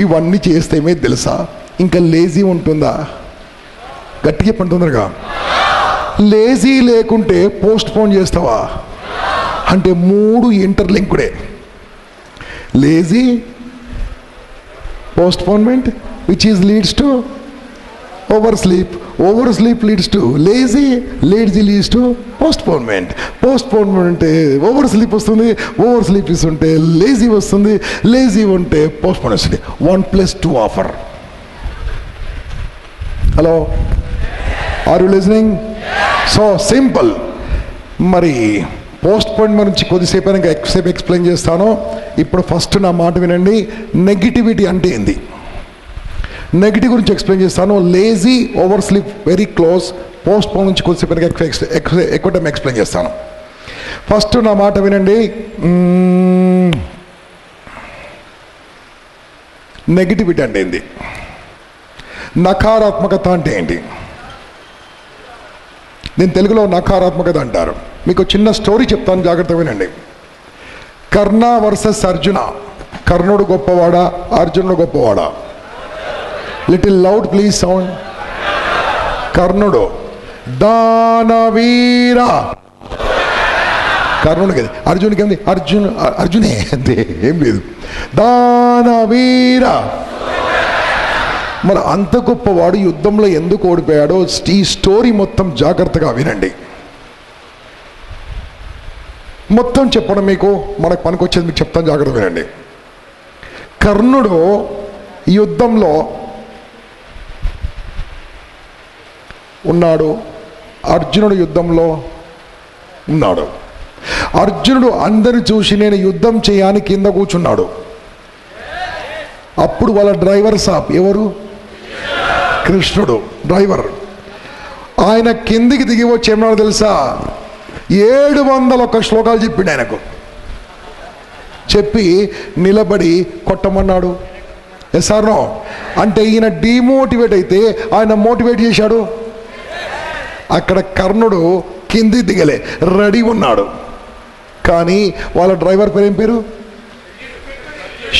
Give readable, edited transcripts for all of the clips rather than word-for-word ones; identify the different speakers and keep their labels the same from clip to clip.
Speaker 1: ఇవన్నీ చేస్తే ఏమైతే తెలుసా, ఇంకా లేజీ ఉంటుందా? గట్టిగా పంటుందిగా. లేజీ లేకుంటే పోస్ట్ పోన్ చేస్తావా అంటే 3 ఇంటర్లింక్డే. Lazy, postponement, which is leads to over sleep, over sleep leads to lazy, lazy leads to postponement, postponement అంటే ఓవర్ స్లీప్ వస్తుంది, ఓవర్ స్లీప్ ఉంటే లేజీ వస్తుంది, లేజీ ఉంటే పోస్ట్పోన్ వస్తుంది. 1+2 offer. Hello, are you listening? So simple. మరి postponement నుంచి కొద్దిసేపు ఇంకా ఎక్కువసేపు ఎక్స్ప్లెయిన్ చేస్తాను. ఇప్పుడు ఫస్ట్ నా మాట వినండి. నెగిటివిటీ అంటే ఏంది, నెగిటివ్ గురించి ఎక్స్ప్లెయిన్ చేస్తాను. Lazy, over sleep very close. Postpone నుంచి కొద్దిసేపు ఎక్కువ టైం ఎక్స్ప్లెయిన్ చేస్తాను. ఫస్ట్ నా మాట వినండి. నెగిటివిటీ అంటే ఏంది, నకారాత్మకత అంటే ఏంటి? నేను తెలుగులో నకారాత్మకత అంటారు. మీకు చిన్న స్టోరీ చెప్తాను, జాగ్రత్తగా వినండి. కర్ణ వర్సెస్ అర్జున. కర్ణుడు గొప్పవాడా, అర్జునుడు గొప్పవాడా? Little loud please sound. కర్ణుడు దానవీర. కర్ణుడికి అర్జునుడికి ఏంది? అర్జునే అంతే, ఏం లేదు. దానవీర. మరి అంత గొప్పవాడు యుద్ధంలో ఎందుకు ఓడిపోయాడో ఈ స్టోరీ మొత్తం జాగ్రత్తగా వినండి. మొత్తం చెప్పడం మీకు మనకు పనికొచ్చేది మీకు చెప్తాను, జాగ్రత్త వినండి. కర్ణుడు యుద్ధంలో ఉన్నాడు, అర్జునుడు యుద్ధంలో ఉన్నాడు. అర్జునుడు అందరిని చూసి నేను యుద్ధం చేయని కింద కూర్చున్నాడు. అప్పుడు వాళ్ళ డ్రైవర్ సాబ్ ఎవరు? కృష్ణుడు డ్రైవర్. ఆయన కిందికి దిగి వచ్చి ఏమన్నాడు తెలుసా? 701 శ్లోకాలు చెప్పిండు ఆయనకు. చెప్పి నిలబడి కొట్టమన్నాడు. ఎస్ఆర్నో అంటే ఈయన డిమోటివేట్ అయితే ఆయన మోటివేట్ చేశాడు. అక్కడ కర్ణుడు కింది దిగలే, రెడీ ఉన్నాడు. కానీ వాళ్ళ డ్రైవర్ పేరు ఏం పేరు?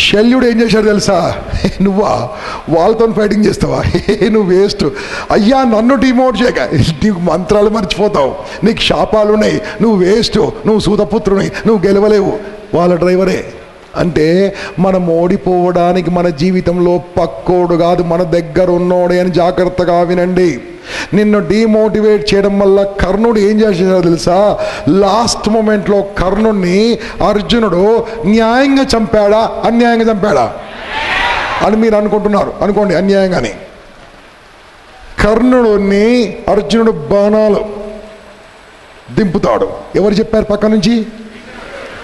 Speaker 1: శల్యుడు ఏం చేశాడు తెలుసా? నువ్వా వాళ్ళతో ఫైటింగ్ చేస్తావా? నువ్వు వేస్ట్ అయ్యా, నన్ను డిమోట్ చేయక, నీకు మంత్రాలు మర్చిపోతావు, నీకు శాపాలు ఉన్నాయి, నువ్వు వేస్ట్, నువ్వు సూతపుత్రుని, నువ్వు గెలవలేవు. వాళ్ళ డ్రైవరే. అంటే మనం ఓడిపోవడానికి మన జీవితంలో పక్కోడు కాదు, మన దగ్గర ఉన్నోడే అని జాగ్రత్తగా వినండి. నిన్ను డిమోటివేట్ చేయడం వల్ల కర్ణుడు ఏం చేశాడో తెలుసా? లాస్ట్ మూమెంట్లో కర్ణుడిని అర్జునుడు న్యాయంగా చంపాడా, అన్యాయంగా చంపాడా అని మీరు అనుకుంటున్నారు. అనుకోండి అన్యాయంగానే. కర్ణుడిని అర్జునుడు బాణాలు దింపుతాడు. ఎవరు చెప్పారు? పక్క నుంచి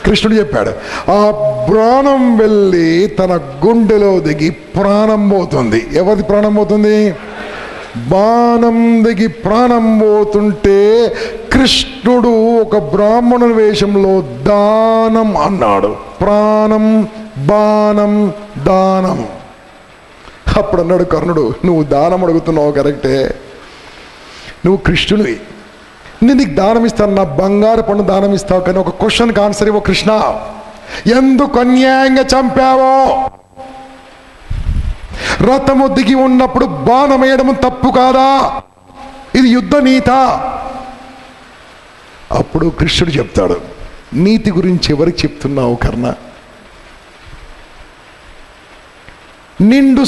Speaker 1: కృష్ణుడు చెప్పాడు. ఆ ప్రాణం వెళ్ళి తన గుండెలో దిగి ప్రాణం పోతుంది. ఎవరిది ప్రాణం పోతుంది? బాణం దిగి ప్రాణం పోతుంటే కృష్ణుడు ఒక బ్రాహ్మణుని వేషంలో దానం అన్నాడు. ప్రాణం, బాణం, దానం. అప్పుడు అన్నాడు కర్ణుడు, నువ్వు దానం అడుగుతున్నావు కరెక్టే, నువ్వు కృష్ణుడివి, నేను నీకు దానం ఇస్తాను, నా బంగారు పండు దానం ఇస్తావు. కానీ ఒక క్వశ్చన్కి ఆన్సర్ ఇవ్వ కృష్ణ, ఎందుకు అన్యాయంగా చంపావో? రథము దిగి ఉన్నప్పుడు బాణం వేయడం తప్పు కాదా? ఇది యుద్ధ నీత. అప్పుడు కృష్ణుడు చెప్తాడు, నీతి గురించి ఎవరికి చెప్తున్నావు కర్ణ? నిండు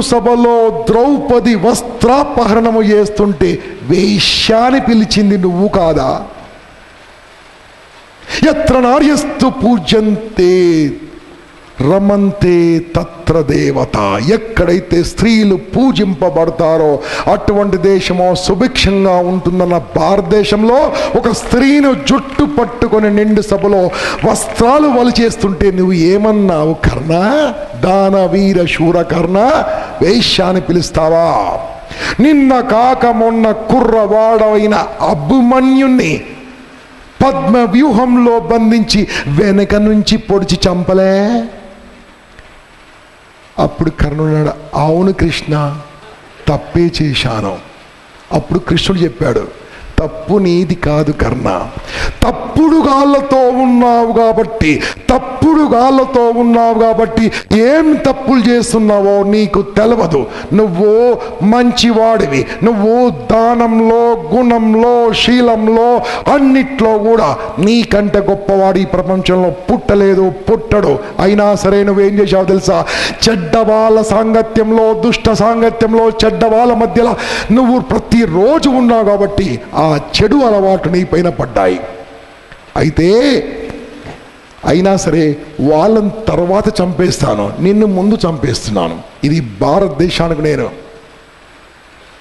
Speaker 1: సభలో ద్రౌపది వస్త్రాపహరణము చేస్తుంటే వేశ్యాని పిలిచింది నువ్వు కాదా? యత్ర నార్యస్తు పూజ్యంతే రమంతే తత్ర దేవత. ఎక్కడైతే స్త్రీలు పూజింపబడతారో అటువంటి దేశమో సుభిక్షంగా ఉంటుందన్న భారతదేశంలో ఒక స్త్రీను జుట్టు పట్టుకొని నిండు సభలో వస్త్రాలు వలిచేస్తుంటే నువ్వు ఏమన్నావు కర్ణ? దానవీర శూర కర్ణ, వేశ్యాని పిలుస్తావా? నిన్న కాక మొన్న కుర్రవాడైన అభిమన్యుణ్ణి పద్మ వ్యూహంలో బంధించి వెనక నుంచి పొడిచి చంపలే? అప్పుడు కర్ణుడు, అవును కృష్ణ, తప్పే చేశాను. అప్పుడు కృష్ణుడు చెప్పాడు, తప్పు నీది కాదు కర్ణ, తప్పుడు గాళ్ళతో ఉన్నావు కాబట్టి తప్పుడు ఎదురుగాళ్ళతో ఉన్నావు కాబట్టి ఏం తప్పులు చేస్తున్నావో నీకు తెలవదు. నువ్వు మంచివాడివి. నువ్వు దానంలో, గుణంలో, శీలంలో, అన్నిట్లో కూడా నీకంటే గొప్పవాడు ఈ ప్రపంచంలో పుట్టలేదు, పుట్టడు. అయినా సరే నువ్వేం చేశావు తెలుసా? చెడ్డ వాళ్ళ సాంగత్యంలో, దుష్ట సాంగత్యంలో, చెడ్డ వాళ్ళ మధ్యలో నువ్వు ప్రతిరోజు ఉన్నావు కాబట్టి ఆ చెడు అలవాటు నీ పైన పడ్డాయి. అయితే అయినా సరే వాళ్ళని తర్వాత చంపేస్తాను, నిన్ను ముందు చంపేస్తున్నాను. ఇది భారతదేశానికి నేను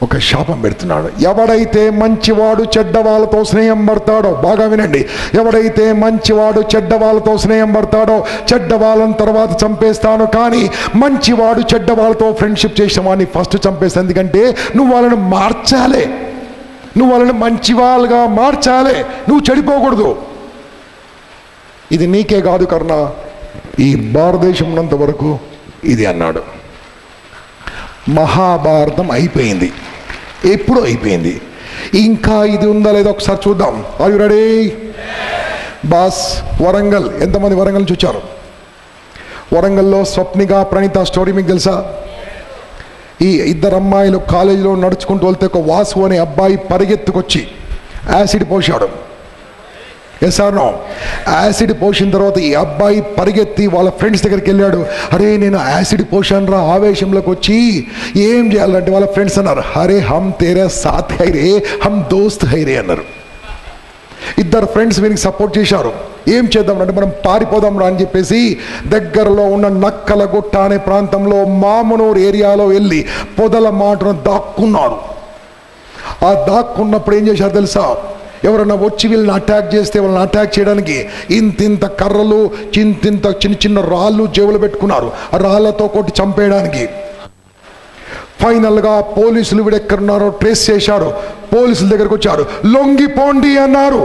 Speaker 1: ఒక శాపం పెడుతున్నాడు. ఎవడైతే మంచివాడు చెడ్డ వాళ్ళతో స్నేహం పడతాడో, బాగా వినండి, ఎవడైతే మంచివాడు చెడ్డ వాళ్ళతో స్నేహం పడతాడో చెడ్డ వాళ్ళని తర్వాత చంపేస్తాను. కానీ మంచివాడు చెడ్డ వాళ్ళతో ఫ్రెండ్షిప్ చేసిన వాడిని ఫస్ట్ చంపేస్తాను. ఎందుకంటే నువ్వు వాళ్ళని మార్చాలి, నువ్వు వాళ్ళని మంచి వాళ్ళుగా మార్చాలి, నువ్వు చెడిపోకూడదు. ఇది నీకే కాదు కర్ణ, ఈ భారతదేశం ఉన్నంత వరకు ఇది అన్నాడు. మహాభారతం అయిపోయింది, ఎప్పుడు అయిపోయింది. ఇంకా ఇది ఉందా లేదా ఒకసారి చూద్దాం. Are you ready? Boss, Warangal, ఎంతమంది వరంగల్ నుంచి వచ్చారు? వరంగల్లో స్వప్నిక, ప్రణీత స్టోరీ మీకు తెలుసా? ఈ ఇద్దరు అమ్మాయిలు కాలేజీలో నడుచుకుంటూ వెళ్తే ఒక వాసు అనే అబ్బాయి పరిగెత్తుకొచ్చి యాసిడ్ పోశాడు. Yes or no? యాసిడ్ పోసిన తర్వాత ఈ అబ్బాయి పరిగెత్తి వాళ్ళ ఫ్రెండ్స్ దగ్గరికి వెళ్ళాడు. అరే నేను యాసిడ్ పోషాను రా, ఆవేశంలోకి వచ్చి ఏం చేయాలంటే వాళ్ళ ఫ్రెండ్స్ అన్నారు, అరే హమ్ తేరే సాత్ హై రే, హమ్ దోస్త్ హై రే అన్నారు. ఇద్దరు ఫ్రెండ్స్ వీరికి సపోర్ట్ చేశారు. ఏం చేద్దాం అంటే మనం పారిపోదాం రా అని చెప్పేసి దగ్గరలో ఉన్న నక్కలగుట్ట అనే ప్రాంతంలో మామనూరు ఏరియాలో వెళ్ళి పొదల మాటను దాక్కున్నారు. ఆ దాక్కున్నప్పుడు ఏం చేశారు తెలుసా? ఎవరన్నా వచ్చి వీళ్ళని అటాక్ చేస్తే వాళ్ళని అటాక్ చేయడానికి ఇంతింత కర్రలు, ఇంతింత చిన్న చిన్న రాళ్ళు జేబులు పెట్టుకున్నారు, ఆ రాళ్లతో కొట్టి చంపేయడానికి. ఫైనల్గా పోలీసులు వీడెక్కడున్నారో ట్రేస్ చేశారు. పోలీసుల దగ్గరకు వచ్చారు, లొంగిపోండి అన్నారు.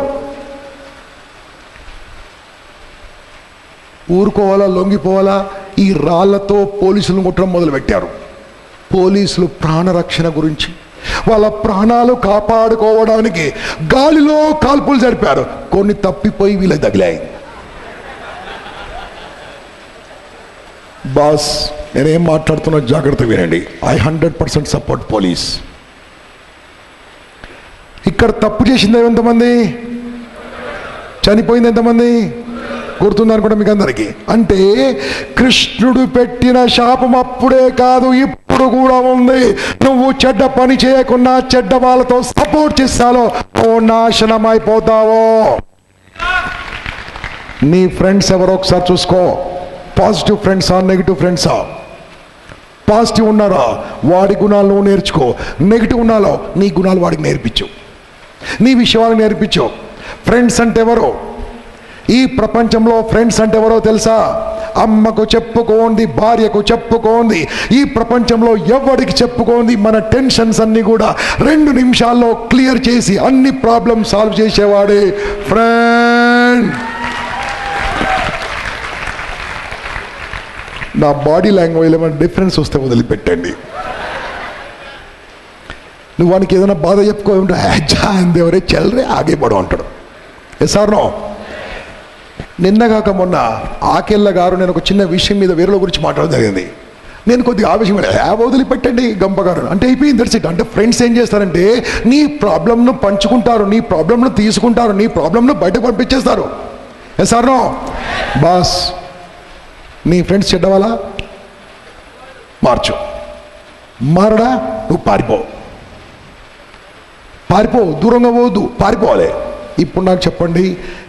Speaker 1: ఊరుకోవాలా, లొంగిపోవాలా? ఈ రాళ్లతో పోలీసులను కొట్టడం మొదలుపెట్టారు. పోలీసులు ప్రాణరక్షణ గురించి, వాళ్ళ ప్రాణాలు కాపాడుకోవడానికి గాలిలో కాల్పులు జరిపారు. కొన్ని తప్పిపోయి వీళ్ళకి తగిలాయి. బాస్, నేనేం మాట్లాడుతున్నా జాగ్రత్త వినండి. I 100% support police. ఇక్కడ తప్పు చేసింది ఎంతమంది? చనిపోయింది ఎంతమంది? గుర్తుందనుకుంటా మీకు అందరికీ. అంటే కృష్ణుడు పెట్టిన శాపం అప్పుడే కాదు, ఇప్పుడు కూడా ఉంది. నువ్వు చెడ్డ పని చేయకుండా చెడ్డ వాళ్ళతో సపోర్ట్ చేస్తాలో ఓ నాశనం అయిపోతావో. నీ ఫ్రెండ్స్ ఎవరో ఒకసారి చూసుకో. పాజిటివ్ ఫ్రెండ్సా, నెగిటివ్ ఫ్రెండ్సా? పాజిటివ్ ఉన్నారా, వాడి గుణాలు నువ్వు నేర్చుకో. నెగిటివ్ ఉన్నాలో నీ గుణాలు వాడికి నేర్పించు, నీ విషయాలు నేర్పించు. ఫ్రెండ్స్ అంటే ఎవరో, ఈ ప్రపంచంలో ఫ్రెండ్స్ అంటే ఎవరో తెలుసా? అమ్మకు చెప్పుకోండి, భార్యకు చెప్పుకోండి, ఈ ప్రపంచంలో ఎవరికి చెప్పుకోండి మన టెన్షన్స్ అన్ని కూడా 2 నిమిషాల్లో క్లియర్ చేసి అన్ని ప్రాబ్లమ్ సాల్వ్ చేసేవాడే ఫ్రెండ్. నా బాడీ లాంగ్వేజ్లో ఏమైనా డిఫరెన్స్ వస్తే వదిలిపెట్టండి. నువ్వు వానికి ఏదైనా బాధ చెప్పుకోవాలంటే ఎవరే చల్లరే ఆగే పడు అంటాడు. Yes or no? నిన్నగాక మొన్న ఆకెళ్ళ గారు నేను ఒక చిన్న విషయం మీద వేరేల గురించి మాట్లాడడం జరిగింది. నేను కొద్దిగా ఆవేశం వదిలిపెట్టండి గంపగారు అంటే అయిపోయింది. దర్శిట్ అంటే ఫ్రెండ్స్ ఏం చేస్తారంటే నీ ప్రాబ్లంను పంచుకుంటారు, నీ ప్రాబ్లంను తీసుకుంటారు, నీ ప్రాబ్లంను బయటకు పంపించేస్తారు. Yes or no? బాస్, నీ ఫ్రెండ్స్ చెడ్డవాళ్ళ మార్చు, మారడా నువ్వు పారిపో, దూరంగా పోవద్దు, పారిపోవాలి. ఇప్పుడు నాకు చెప్పండి,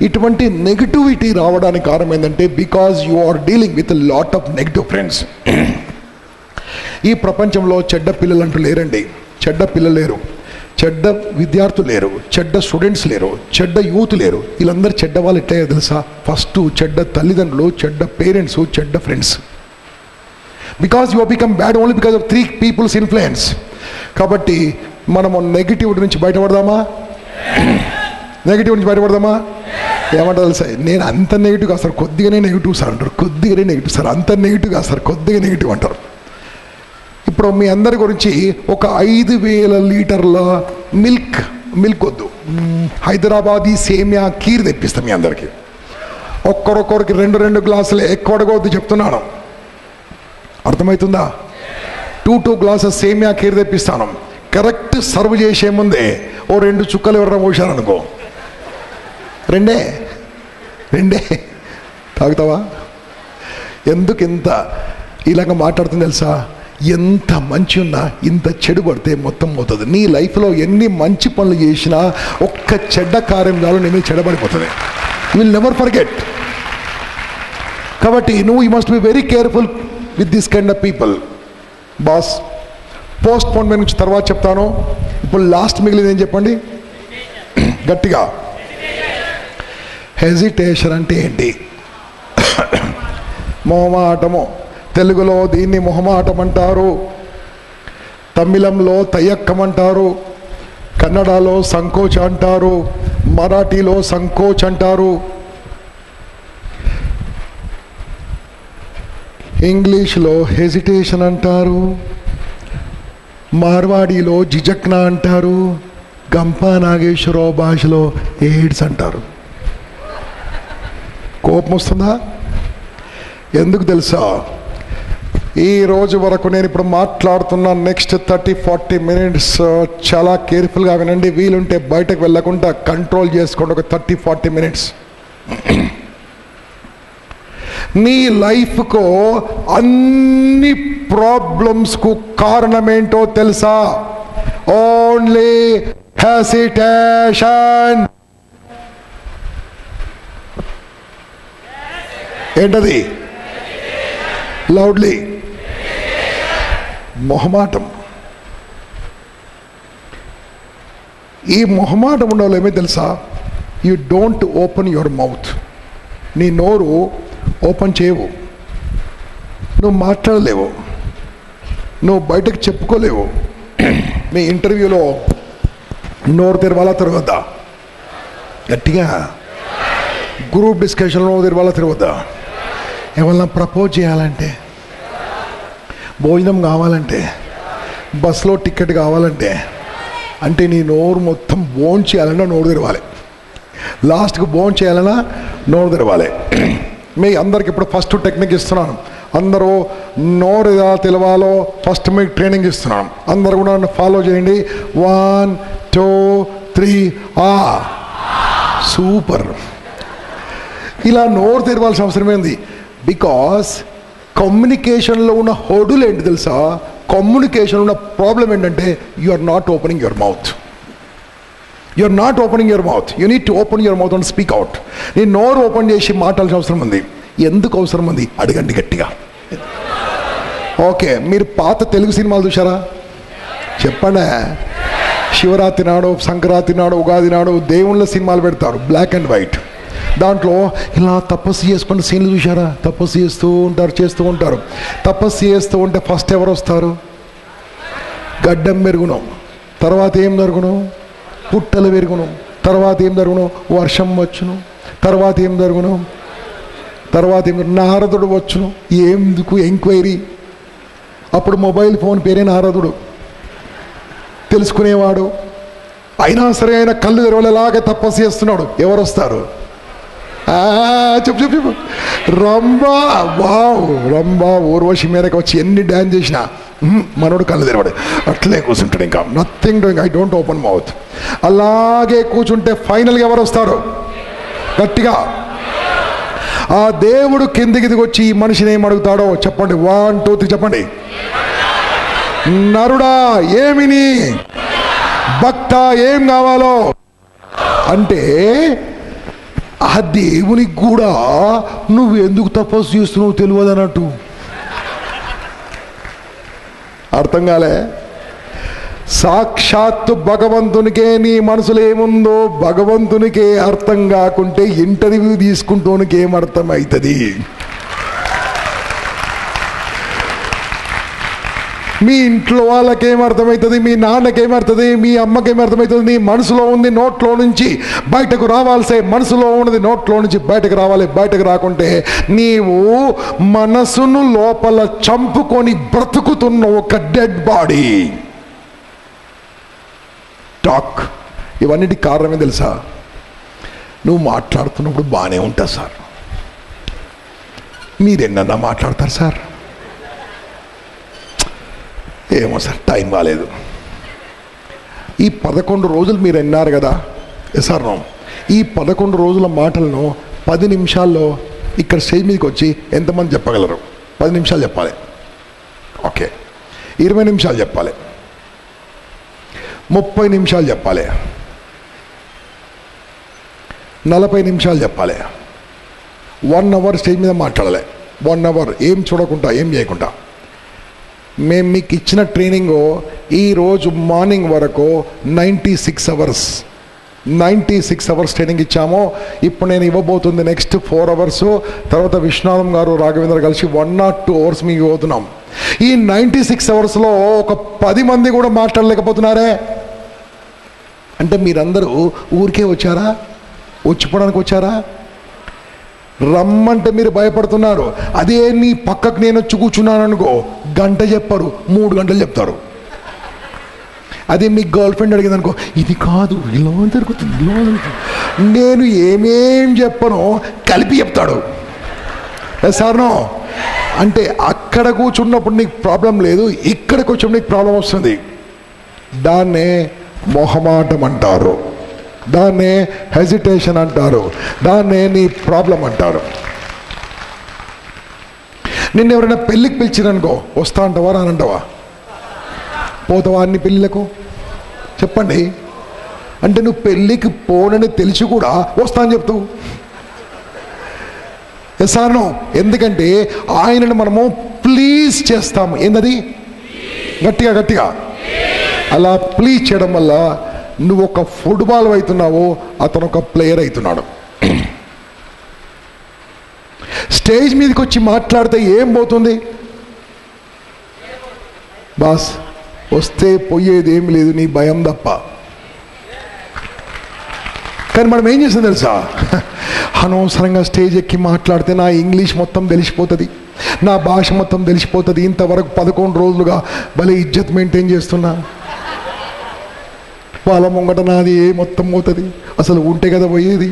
Speaker 1: ఇటువంటి నెగిటివిటీ రావడానికి కారణం ఏంటంటే because you are dealing with lot of negative friends. ఈ ప్రపంచంలో చెడ్డ పిల్లలు అంటూ లేరండి. చెడ్డ పిల్లలు లేరు, చెడ్డ విద్యార్థులు లేరు, చెడ్డ స్టూడెంట్స్ లేరు, చెడ్డ యూత్ లేరు. వీళ్ళందరూ చెడ్డ వాళ్ళు ఎట్లయ్యో తెలుసా? ఫస్ట్ చెడ్డ తల్లిదండ్రులు, చెడ్డ పేరెంట్స్, చెడ్డ friends. Because you become bad only because of 3 peoples influence. కాబట్టి మనము నెగిటివిటీ నుంచి బయటపడదామా? నెగిటివ్ నుంచి బయటపడదామా? ఏమంటారు తెలుసా? నేను అంత నెగిటివ్ కాదు సార్, కొద్దిగానే నెగిటివ్ సార్ అంటారు. కొద్దిగానే నెగిటివ్ సార్, అంత నెగిటివ్ కాదు సార్, కొద్దిగా నెగిటివ్ అంటారు. ఇప్పుడు మీ అందరి గురించి ఒక 5,000 లీటర్ల మిల్క్ వద్దు, హైదరాబాదీ సేమియా కీర్ తెప్పిస్తాం మీ అందరికీ. ఒక్కరొక్కరికి 2 గ్లాసులు ఎక్కువ అడగవద్దు చెప్తున్నాను. అర్థమవుతుందా? 2 గ్లాసెస్ సేమియా ఖీర్ తెప్పిస్తాను. కరెక్ట్ సర్వ్ చేసే ముందే ఓ 2 చుక్కలు ఎవరైనా పోసారనుకో, రెండే తాగుతావా? ఎందుకు ఇంత ఇలాగ మాట్లాడుతుంది తెలుసా? ఎంత మంచి ఉన్నా ఇంత చెడు పడితే మొత్తం పోతుంది. నీ లైఫ్లో ఎన్ని మంచి పనులు చేసినా ఒక్క చెడ్డ కార్యం చాలు నీ మీద చెడబడిపోతుంది. You will never forget. కాబట్టి you must be very careful with this kind of people. Boss, postponement నుంచి తర్వాత చెప్తాను. ఇప్పుడు లాస్ట్ మిగిలింది ఏం చెప్పండి గట్టిగా. హెజిటేషన్ అంటే ఏంటి? మొహమాటము. తెలుగులో దీన్ని మొహమాటం అంటారు, తమిళంలో తయక్కం అంటారు, కన్నడలో సంకోచ అంటారు, మరాఠీలో సంకోచ్ అంటారు, ఇంగ్లీష్లో హెజిటేషన్ అంటారు, మార్వాడీలో జిజక్నా అంటారు, గంపా నాగేశ్వరరావు భాషలో ఎయిడ్స్ అంటారు. కోపం వస్తుందా? ఎందుకు తెలుసా? ఈ రోజు వరకు నేను ఇప్పుడు మాట్లాడుతున్న నెక్స్ట్ 30-40 మినిట్స్ చాలా కేర్ఫుల్గా వినండి. వీలుంటే బయటకు వెళ్ళకుండా కంట్రోల్ చేసుకోండి. ఒక 30-40 మినిట్స్. నీ లైఫ్కు అన్ని ప్రాబ్లమ్స్కు కారణమేంటో తెలుసా? Only hesitation. ఏంటది? లౌడ్లీ. మొహమాటం. ఈ మొహమాటం ఉండాలి ఏమీ తెలుసా? You don't open your mouth. నీ నోరు ఓపెన్ చేయవు, నువ్వు మాట్లాడలేవు, నువ్వు బయటకు చెప్పుకోలేవు. మీ ఇంటర్వ్యూలో నోరు తెరవాలా తిరగద్దా? గట్టిగా. గ్రూప్ డిస్కషన్లో నోరు తెరవాలా తిరగద్దా? ఏమన్నా ప్రపోజ్ చేయాలంటే, భోజనం కావాలంటే, బస్లో టికెట్ కావాలంటే, అంటే నీ నోరు మొత్తం బోన్ చేయాలన్నా నోరు తెరవాలి. లాస్ట్కి బోన్ చేయాలన్నా నోరు తెరవాలి. మీ అందరికి ఇప్పుడు ఫస్ట్ టెక్నిక్ ఇస్తున్నాను. అందరూ నోరు ఎలా తెలవాలో ఫస్ట్ మీకు ట్రైనింగ్ ఇస్తున్నాను. అందరూ కూడా నన్ను ఫాలో చేయండి. 1 2 3 సూపర్. ఇలా నోరు తెరవాల్సిన అవసరం ఏంది? బికాస్ కమ్యూనికేషన్లో ఉన్న హోడులు ఏంటి తెలుసా? కమ్యూనికేషన్ ఉన్న ప్రాబ్లం ఏంటంటే you are not opening your mouth. You are not opening your mouth. You need to open your mouth and speak out. నీ నోరు ఓపెన్ చేసి మాట్లాడాల్సిన అవసరం ఉంది. ఎందుకు అవసరం ఉంది? అడగండి గట్టిగా. ఓకే, మీరు పాత తెలుగు సినిమాలు చూసారా? చెప్పండి. శివరాత్రి నాడు, సంక్రాంతి నాడు, ఉగాది నాడు దేవుళ్ళ సినిమాలు పెడతారు, బ్లాక్ అండ్ వైట్. దాంట్లో ఇలా తపస్సు చేసుకున్న సీన్లు చూసారా? తపస్సు చేస్తూ ఉంటారు. తపస్సు చేస్తూ ఉంటే ఫస్ట్ ఎవరు వస్తారు? గడ్డం పెరుగును. తర్వాత ఏం జరుగును? పుట్టలు పెరుగును. తర్వాత ఏం జరుగును? వర్షం వచ్చును. తర్వాత ఏం జరుగును? నారదుడు వచ్చును. ఎందుకు ఎంక్వైరీ? అప్పుడు మొబైల్ ఫోన్ పేరే నారదుడు, తెలుసుకునేవాడు. అయినా సరే ఆయన కళ్ళు తెరవలేలాగా తపస్సు చేస్తున్నాడు. ఎవరు వస్తారు? చెప్పు. రంభా. వావ్, రంభా ఊర్వశి మీదకి వచ్చి ఎన్ని డ్యాన్స్ చేసినా మనోడు కళ్ళు తెరవాడు, అట్లే కూర్చుంటాడు. ఇంకా nothing doing, I don't open mouth. అలాగే కూర్చుంటే ఫైనల్గా ఎవరు వస్తారు? గట్టిగా. ఆ దేవుడు కిందికి దిగి వచ్చి ఈ మనిషిని ఏం అడుగుతాడో చెప్పండి. 1 2 3 చెప్పండి. నరుడా, ఏమిని భక్త, ఏం కావాలో అంటే ఆ దేవునికి కూడా నువ్వు ఎందుకు తపస్సు చేస్తున్నావు తెలియదు అన్నట్టు. అర్థం కాలే? సాక్షాత్తు భగవంతునికే నీ మనసులో ఏముందో భగవంతునికే అర్థం కాకుంటే ఇంటర్వ్యూ తీసుకుంటూనికి ఏమర్థం అవుతుంది? మీ ఇంట్లో వాళ్ళకేమర్థమవుతుంది? మీ నాన్నకేమర్థమవుతుంది? మీ అమ్మకేమర్థమవుతుంది? నీ మనసులో ఉంది నోట్లో నుంచి బయటకు రావాల్సే. మనసులో ఉన్నది నోట్లో నుంచి బయటకు రావాలి. బయటకు రాకుంటే నీవు మనసును లోపల చంపుకొని బ్రతుకుతున్న ఒక డెడ్ బాడీ. టాక్. ఇవన్నిటి కారణమే తెలుసా? నువ్వు మాట్లాడుతున్నప్పుడు బాగానే ఉంటా సార్, మీరెన్నన్నా మాట్లాడతారు సార్. ఏమో సార్, టైం బాగాలేదు. ఈ 11 రోజులు మీరు విన్నారు కదా సార్. ఈ 11 రోజుల మాటలను 10 నిమిషాల్లో ఇక్కడ స్టేజ్ మీదకి వచ్చి ఎంతమంది చెప్పగలరు? 10 నిమిషాలు చెప్పాలి. ఓకే, 20 నిమిషాలు చెప్పాలి, 30 నిమిషాలు చెప్పాలి, 40 నిమిషాలు చెప్పాలి. 1 అవర్ స్టేజ్ మీద మాట్లాడాలి. 1 అవర్ ఏం చూడకుండా, ఏం చేయకుండా. మేము మీకు ఇచ్చిన ట్రైనింగు ఈరోజు మార్నింగ్ వరకు 96 అవర్స్ 96 అవర్స్ ట్రైనింగ్ ఇచ్చాము. ఇప్పుడు నేను ఇవ్వబోతుంది నెక్స్ట్ 4 అవర్స్. తర్వాత విశ్వనాథం గారు, రాఘవేంద్ర కలిసి 1 or 2 అవర్స్ మీకు ఇవ్వబోతున్నాం. ఈ 96 అవర్స్లో ఒక 10 మంది కూడా మాట్లాడలేకపోతున్నారే అంటే మీరందరూ ఊరికే వచ్చారా? వచ్చిపోవడానికి వచ్చారా? రమ్మంటే మీరు భయపడుతున్నారు. అదే నీ పక్కకు నేను వచ్చి కూర్చున్నాను అనుకో, గంట చెప్పరు, 3 గంటలు చెప్తారు. అదే మీ గర్ల్ ఫ్రెండ్ అడిగింది అనుకో, ఇది కాదు, ఇలా జరుగుతుంది, ఇలా జరుగుతుంది, నేను ఏమేం చెప్పను కలిపి చెప్తాడు. సార్నో అంటే అక్కడ కూర్చున్నప్పుడు నీకు ప్రాబ్లం లేదు, ఇక్కడికి వచ్చినప్పుడు నీకు ప్రాబ్లం వస్తుంది. దాన్నే మొహమాటం అంటారు, దాన్నే హెజిటేషన్ అంటారు, దాన్నే నీ ప్రాబ్లం అంటారు. నిన్ను ఎవరైనా పెళ్ళికి పిలిచిరనుకో, వస్తా అంటావా రానంటావా? పోతావా అన్ని పెళ్ళిళ్ళకు? చెప్పండి. అంటే నువ్వు పెళ్ళికి పోనని తెలిసి కూడా వస్తా అని చెప్తావు. ఎస్ఆర్నో? ఎందుకంటే ఆయనను మనము ప్లీజ్ చేస్తాము. ఏంటది? గట్టిగా గట్టిగా అలా ప్లీజ్ చేయడం వల్ల నువ్వు ఒక ఫుట్బాల్ అవుతున్నావు, అతను ఒక ప్లేయర్ అవుతున్నాడు. స్టేజ్ మీదకి వచ్చి మాట్లాడితే ఏం పోతుంది బాస్? వస్తే పోయేది ఏమి లేదు, నీ భయం తప్ప. కానీ మనం ఏం చేస్తాం తెలుసా? అనవసరంగా స్టేజ్ ఎక్కి మాట్లాడితే నా ఇంగ్లీష్ మొత్తం తెలిసిపోతుంది, నా భాష మొత్తం తెలిసిపోతుంది. ఇంతవరకు 11 రోజులుగా భలే ఇజ్జత్ మెయింటైన్ చేస్తున్నా, వాళ్ళ ముంగట నాది మొత్తం పోతుంది. అసలు ఉంటే కదా పోయేది.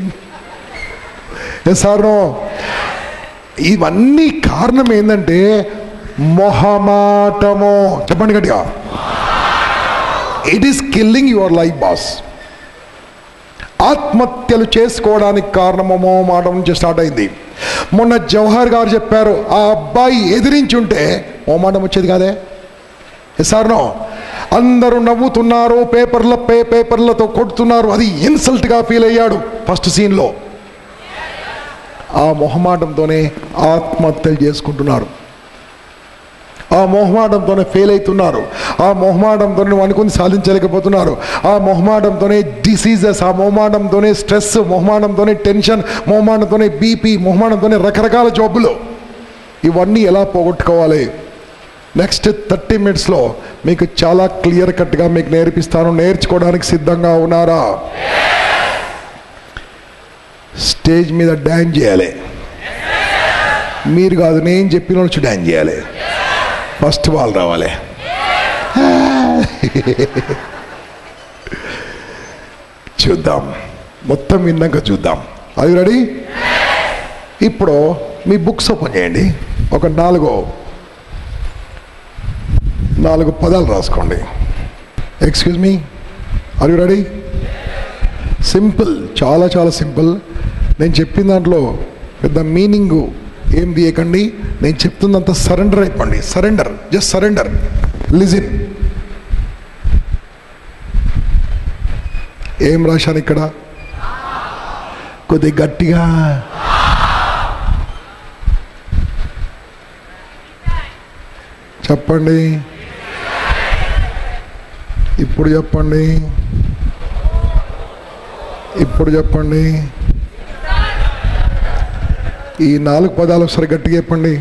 Speaker 1: సార్ ఇవన్నీ కారణం ఏంటంటే మొహమాటము. చెప్పండి గట్టిగా. It is killing your life boss. ఆత్మహత్యలు చేసుకోవడానికి కారణము మొహమాటం నుంచి స్టార్ట్ అయింది. మొన్న జవహర్ గారు చెప్పారు, ఆ అబ్బాయి ఎదిరించుంటే మొహమాటం వచ్చేది కాదే. సార్నో అందరూ నవ్వుతున్నారు, పేపర్లతో కొడుతున్నారు, అది ఇన్సల్ట్గా ఫీల్ అయ్యాడు ఫస్ట్ సీన్లో. ఆ మొహమాటంతోనే ఆత్మహత్యలు చేసుకుంటున్నారు, ఆ మొహమాటంతోనే ఫెయిల్ అవుతున్నారు, ఆ మొహమాటంతో నువ్వు అనుకుని సాధించలేకపోతున్నారు, ఆ మొహమాటంతోనే డిసీజెస్, ఆ మొహమాటంతోనే స్ట్రెస్, మొహమాటంతోనే టెన్షన్, మొహమాటంతోనే బీపీ, మొహమాటంతోనే రకరకాల జబ్బులు. ఇవన్నీ ఎలా పోగొట్టుకోవాలి? నెక్స్ట్ 30 మినిట్స్లో మీకు చాలా క్లియర్ కట్గా మీకు నేర్పిస్తాను. నేర్చుకోవడానికి సిద్ధంగా ఉన్నారా? స్టేజ్ మీద డ్యాన్స్ చేయాలి. మీరు కాదు, నేను చెప్పిన వచ్చి డ్యాన్స్ చేయాలి. ఫస్ట్ బాల్ రావాలి. చూద్దాం, మొత్తం విన్నాక చూద్దాం. అది రెడీ? ఇప్పుడు మీ బుక్స్ ఓపెన్ చేయండి. ఒక 4 పదాలు రాసుకోండి. Excuse me, are you ready? Simple, చాలా చాలా సింపుల్. నేను చెప్పిన దాంట్లో పెద్ద మీనింగు ఏం తీయకండి. నేను చెప్తుందంతా సరెండర్ అయిపోండి. Surrender, just surrender. లిజన్. ఏం రాశాను ఇక్కడ? కొద్దిగా గట్టిగా. చెప్పండి, ఇప్పుడు చెప్పండి, ఇప్పుడు చెప్పండి. ఈ 4 పదాలు ఒకసారి గట్టిగా చెప్పండి.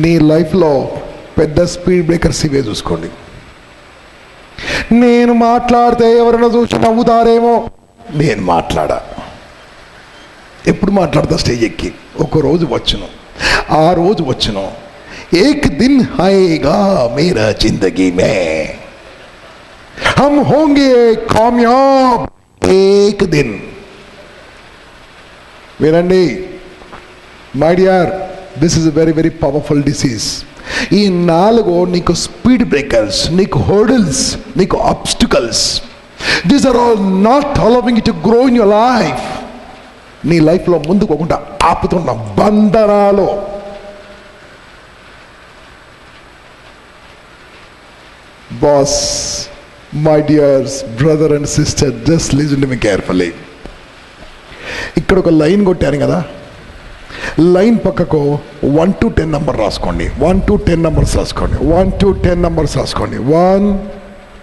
Speaker 1: నీ లైఫ్లో పెద్ద స్పీడ్ బ్రేకర్స్ ఇవే చూసుకోండి. నేను మాట్లాడితే ఎవరైనా చూసి నవ్వుతారేమో, నేను మాట్లాడా. ఎప్పుడు మాట్లాడతా? స్టేజ్ ఎక్కి. ఒక రోజు వచ్చును, ఆ రోజు వచ్చును. एक दिन आएगा मेरा जिंदगी में, हम होंगे कामयाब एक दिन. వినండి my dear, this is a very very powerful disease. ఈ 4 నీకు స్పీడ్ బ్రేకర్స్, నీకు హర్డిల్స్, నీకు obstacles. These are all not allowing you to grow in your life. నీ లైఫ్లో ముందుకు పోకుండా ఆపుతున్న బంధనాలు. Boss, my dears brother and sister, just listen to me carefully. ఇక్కడ ఒక లైన్ కొట్టాను కదా, లైన్ పక్కకు 1 to 10 నంబర్ రాసుకోండి. 1 to 10 నంబర్స్ రాసుకోండి. 1 to 10 నంబర్స్ రాసుకోండి. 1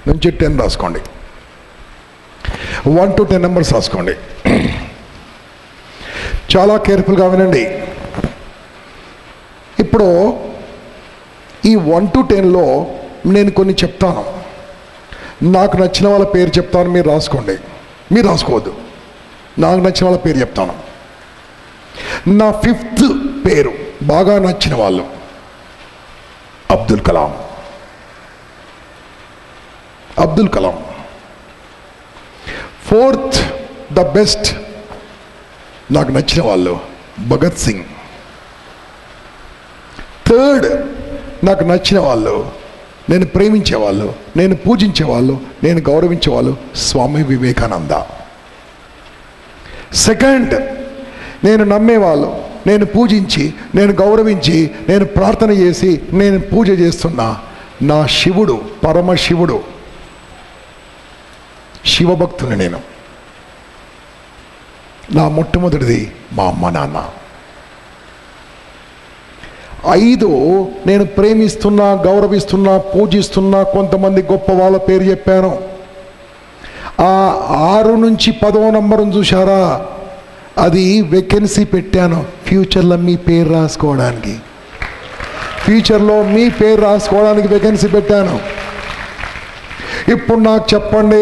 Speaker 1: నుంచి 10 రాసుకోండి. 1 to 10 నంబర్స్ రాసుకోండి. చాలా కేర్ఫుల్గా వినండి. ఇప్పుడు ఈ 1 to 10లో నేను కొన్ని చెప్తాను. నాకు నచ్చిన వాళ్ళ పేరు చెప్తాను, మీరు రాసుకోండి. మీరు రాసుకోవద్దు, నాకు నచ్చిన వాళ్ళ పేరు చెప్తాను. నా 5th పేరు బాగా నచ్చిన వాళ్ళు Abdul Kalam. Abdul Kalam. 4th the best నాకు నచ్చిన వాళ్ళు భగత్ సింగ్. 3rd నాకు నచ్చిన వాళ్ళు, నేను ప్రేమించేవాళ్ళు, నేను పూజించేవాళ్ళు, నేను గౌరవించేవాళ్ళు స్వామి వివేకానంద. 2nd నేను నమ్మేవాళ్ళు, నేను పూజించి, నేను గౌరవించి, నేను ప్రార్థన చేసి, నేను పూజ చేస్తున్నా నా శివుడు, పరమశివుడు, శివభక్తుని నేను. నా మొట్టమొదటిది మా అమ్మ నాన్న. 5 నేను ప్రేమిస్తున్నా, గౌరవిస్తున్నా, పూజిస్తున్నా కొంతమంది గొప్ప వాళ్ళ పేరు చెప్పాను. ఆ 6 నుంచి 10వ నంబర్ను చూశారా, అది వేకెన్సీ పెట్టాను ఫ్యూచర్లో మీ పేరు రాసుకోవడానికి. ఫ్యూచర్లో మీ పేరు రాసుకోవడానికి వేకెన్సీ పెట్టాను. ఇప్పుడు నాకు చెప్పండి,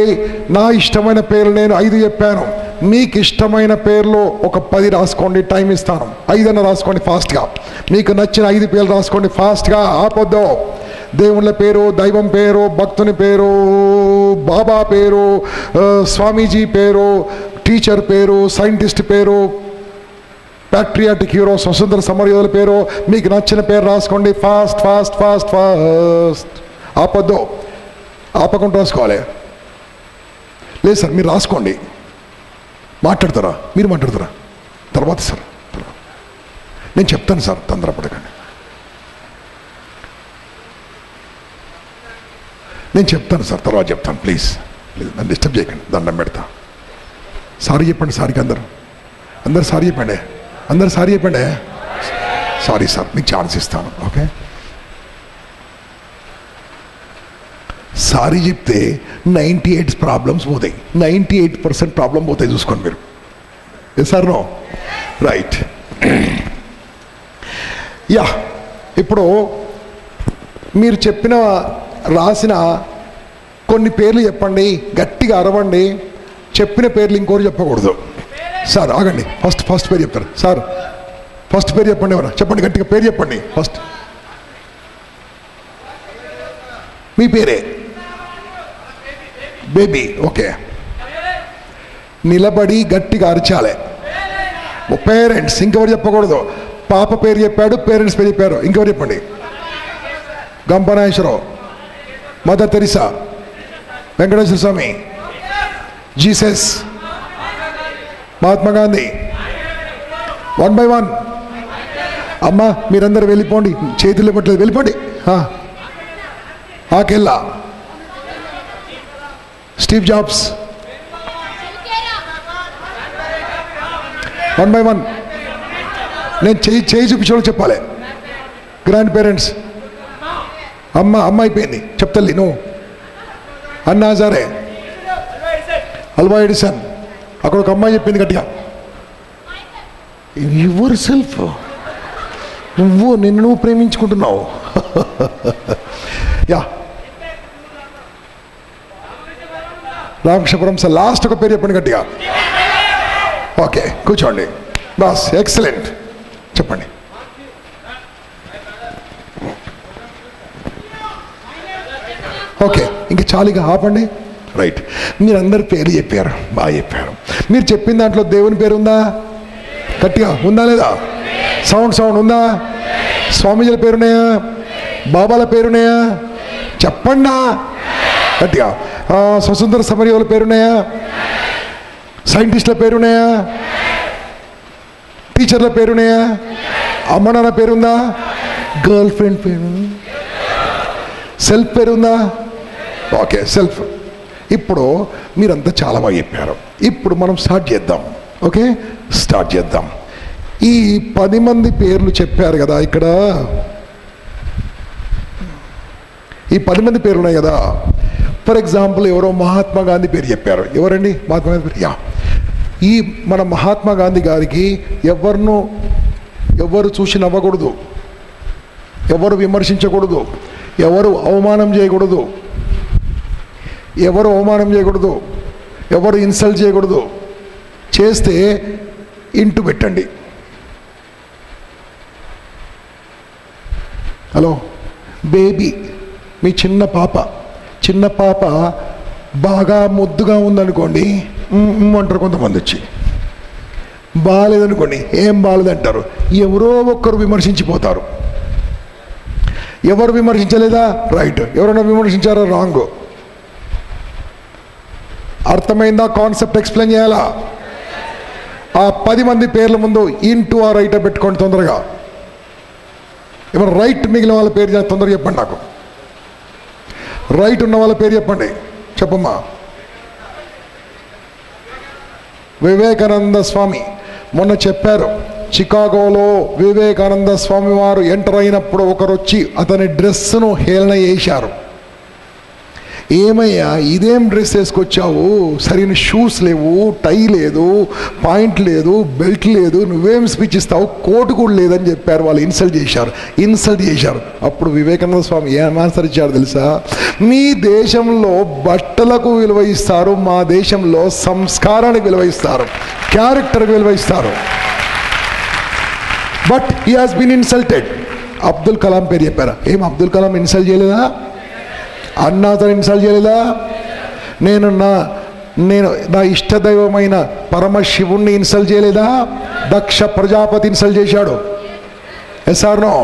Speaker 1: నా ఇష్టమైన పేర్లు నేను 5 చెప్పాను. మీకు ఇష్టమైన పేర్లు ఒక 10 రాసుకోండి, టైం ఇస్తాను. 5 అన్న రాసుకోండి ఫాస్ట్గా. మీకు నచ్చిన 5 పేర్లు రాసుకోండి ఫాస్ట్గా, ఆపొద్దు. దేవుళ్ళ పేరు, దైవం పేరు, భక్తుని పేరు, బాబా పేరు, స్వామీజీ పేరు, టీచర్ పేరు, సైంటిస్ట్ పేరు, ప్యాట్రియాటిక్ హీరో, స్వతంత్ర సమరయోధుల పేరు, మీకు నచ్చిన పేరు రాసుకోండి ఫాస్ట్ ఫాస్ట్ ఫాస్ట్ ఫాస్ట్. ఆపొద్దు, ఆపకుండా రాసుకోవాలి. లేదు సార్ మీరు రాసుకోండి. మాట్లాడతారా? మీరు మాట్లాడతారా? తర్వాత సార్ నేను చెప్తాను సార్, తొందరపడకండి. నేను చెప్తాను సార్, తర్వాత చెప్తాను. ప్లీజ్ ప్లీజ్ నన్ను డిస్టర్బ్ చేయకండి, దండం పెడతా. సారీ చెప్పండి సార్కి. అందరు సారీ చెప్పండి. అందరు సారీ చెప్పండి. సారీ సార్, మీకు ఛాన్స్ ఇస్తాను. ఓకే, సారీ చెప్తే 98 ప్రాబ్లమ్స్ పోతాయి. 98% ప్రాబ్లం పోతాయి, చూసుకోండి మీరు. Yes sir? No? Right. Yeah, ఇప్పుడు మీరు చెప్పిన రాసిన కొన్ని పేర్లు చెప్పండి, గట్టిగా అరవండి. చెప్పిన పేర్లు ఇంకోరు చెప్పకూడదు. సార్ ఆగండి, ఫస్ట్ పేరు చెప్తారు సార్. ఫస్ట్ పేరు చెప్పండి. ఎవరా చెప్పండి, గట్టిగా పేరు చెప్పండి. ఫస్ట్ మీ పేరే? బేబీ. ఓకే, నిలబడి గట్టిగా అరచాలి. పేరెంట్స్. ఇంకెవరు చెప్పకూడదు. పాప పేరు చెప్పాడు, పేరెంట్స్ పేరు చెప్పారు. ఇంకెవరు చెప్పండి? Gampanayeswararao, mother Teresa, Venkateswara Swamy, Jesus, Mahatma Gandhi. 1 by 1. అమ్మ మీరందరూ వెళ్ళిపోండి, చేతులు ఇవ్వట్లేదు, వెళ్ళిపోండి. Akella, Steve Jobs. 1 by 1. నేను చేయి చూపించడం చెప్పాలి. Grandparents. అమ్మ అయిపోయింది, చెప్తల్లి నువ్వు. Anna Hazare, Alva Edison. అక్కడ ఒక అమ్మాయి చెప్పింది గట్టిగా, యువర్ సెల్ఫ్, నిన్ను నువ్వు ప్రేమించుకుంటున్నావు. Yeah, Ramakrishnapuram sir. లాస్ట్ ఒక పేరు చెప్పండి గట్టిగా. ఓకే, కూర్చోండి. Boss, excellent. చెప్పండి. ఓకే, ఇంక చాలుగా ఆపండి. రైట్, మీరందరు పేరు చెప్పారు, బాగా చెప్పారు. మీరు చెప్పిన దాంట్లో దేవుని పేరు ఉందా? గట్టిగా ఉందా లేదా? సౌండ్ ఉందా? స్వామీజీల పేరున్నాయా? బాబాల పేరున్నాయా? చెప్పండా గట్టిగా. స్వతంత్ర సమరయోల పేరున్నాయా? సైంటిస్టుల పేరున్నాయా? టీచర్ల పేరున్నాయా? అమ్మ నాన్న పేరుందా? గర్ల్ ఫ్రెండ్ పేరు, సెల్ఫ్ పేరుందా? Okay, self. ఇప్పుడు మీరంతా చాలా బాగా చెప్పారు. ఇప్పుడు మనం స్టార్ట్ చేద్దాం. ఓకే, స్టార్ట్ చేద్దాం. ఈ 10 మంది పేర్లు చెప్పారు కదా, ఇక్కడ ఈ 10 మంది పేర్లు ఉన్నాయి కదా. ఫర్ ఎగ్జాంపుల్ ఎవరో మహాత్మా గాంధీ పేరు చెప్పారు. ఎవరండి మహాత్మా గాంధీ పేరు? ఈ మన మహాత్మా గాంధీ గారికి ఎవరు చూసి నవ్వకూడదు, ఎవరు విమర్శించకూడదు, ఎవరు అవమానం చేయకూడదు, ఎవరు ఇన్సల్ట్ చేయకూడదు. చేస్తే ఇంటూ పెట్టండి. హలో బేబీ, మీ చిన్న పాప బాగా ముద్దుగా ఉందనుకోండి, అంటారు కొంతమంది వచ్చి. బాగాలేదనుకోండి, ఏం బాగాలేదంటారు. ఎవరో ఒక్కరు విమర్శించిపోతారు. ఎవరు విమర్శించలేదా? రైట్. ఎవరైనా విమర్శించారా? రాంగ్. అర్థమైందా? కాన్సెప్ట్ ఎక్స్ప్లెయిన్ చేయాలా? ఆ 10 మంది పేర్ల ముందు ఇంటూ ఆ రైట్ పెట్టుకోండి తొందరగా. ఏమైనా రైట్ మిగిలిన వాళ్ళ పేరు తొందరగా చెప్పండి. నాకు రైట్ ఉన్న వాళ్ళ పేరు చెప్పండి. చెప్పమ్మా. వివేకానంద స్వామి మొన్న చెప్పారు. చికాగోలో వివేకానంద స్వామి వారు ఎంటర్ అయినప్పుడు ఒకరు వచ్చి అతని డ్రెస్సును హేళన చేశారు. ఏమయ్యా ఇదేం డ్రెస్ వేసుకొచ్చావు, సరైన షూస్ లేవు, టై లేదు, పాయింట్ లేదు, బెల్ట్ లేదు, నువ్వేం స్పీచ్ ఇస్తావు, కోటు కూడా లేదని చెప్పారు. వాళ్ళు ఇన్సల్ట్ చేశారు. అప్పుడు వివేకానంద స్వామి ఏం ఆన్సర్ ఇచ్చారు తెలుసా? మీ దేశంలో బట్టలకు విలువ ఇస్తారు, మా దేశంలో సంస్కారానికి విలువ ఇస్తారు, క్యారెక్టర్కి విలువ ఇస్తారు. But he has been insulted. Abdul Kalam పేరు చెప్పారా? ఏం అబ్దుల్ కలాం ఇన్సల్ట్ చేయలేదా? అన్నాతో ఇన్సల్ట్ చేయలేదా? నేను నా ఇష్టదైవమైన పరమశివుణ్ణి ఇన్సల్ట్ చేయలేదా? దక్ష ప్రజాపతి ఇన్సల్ట్ చేశాడు. Yes or no?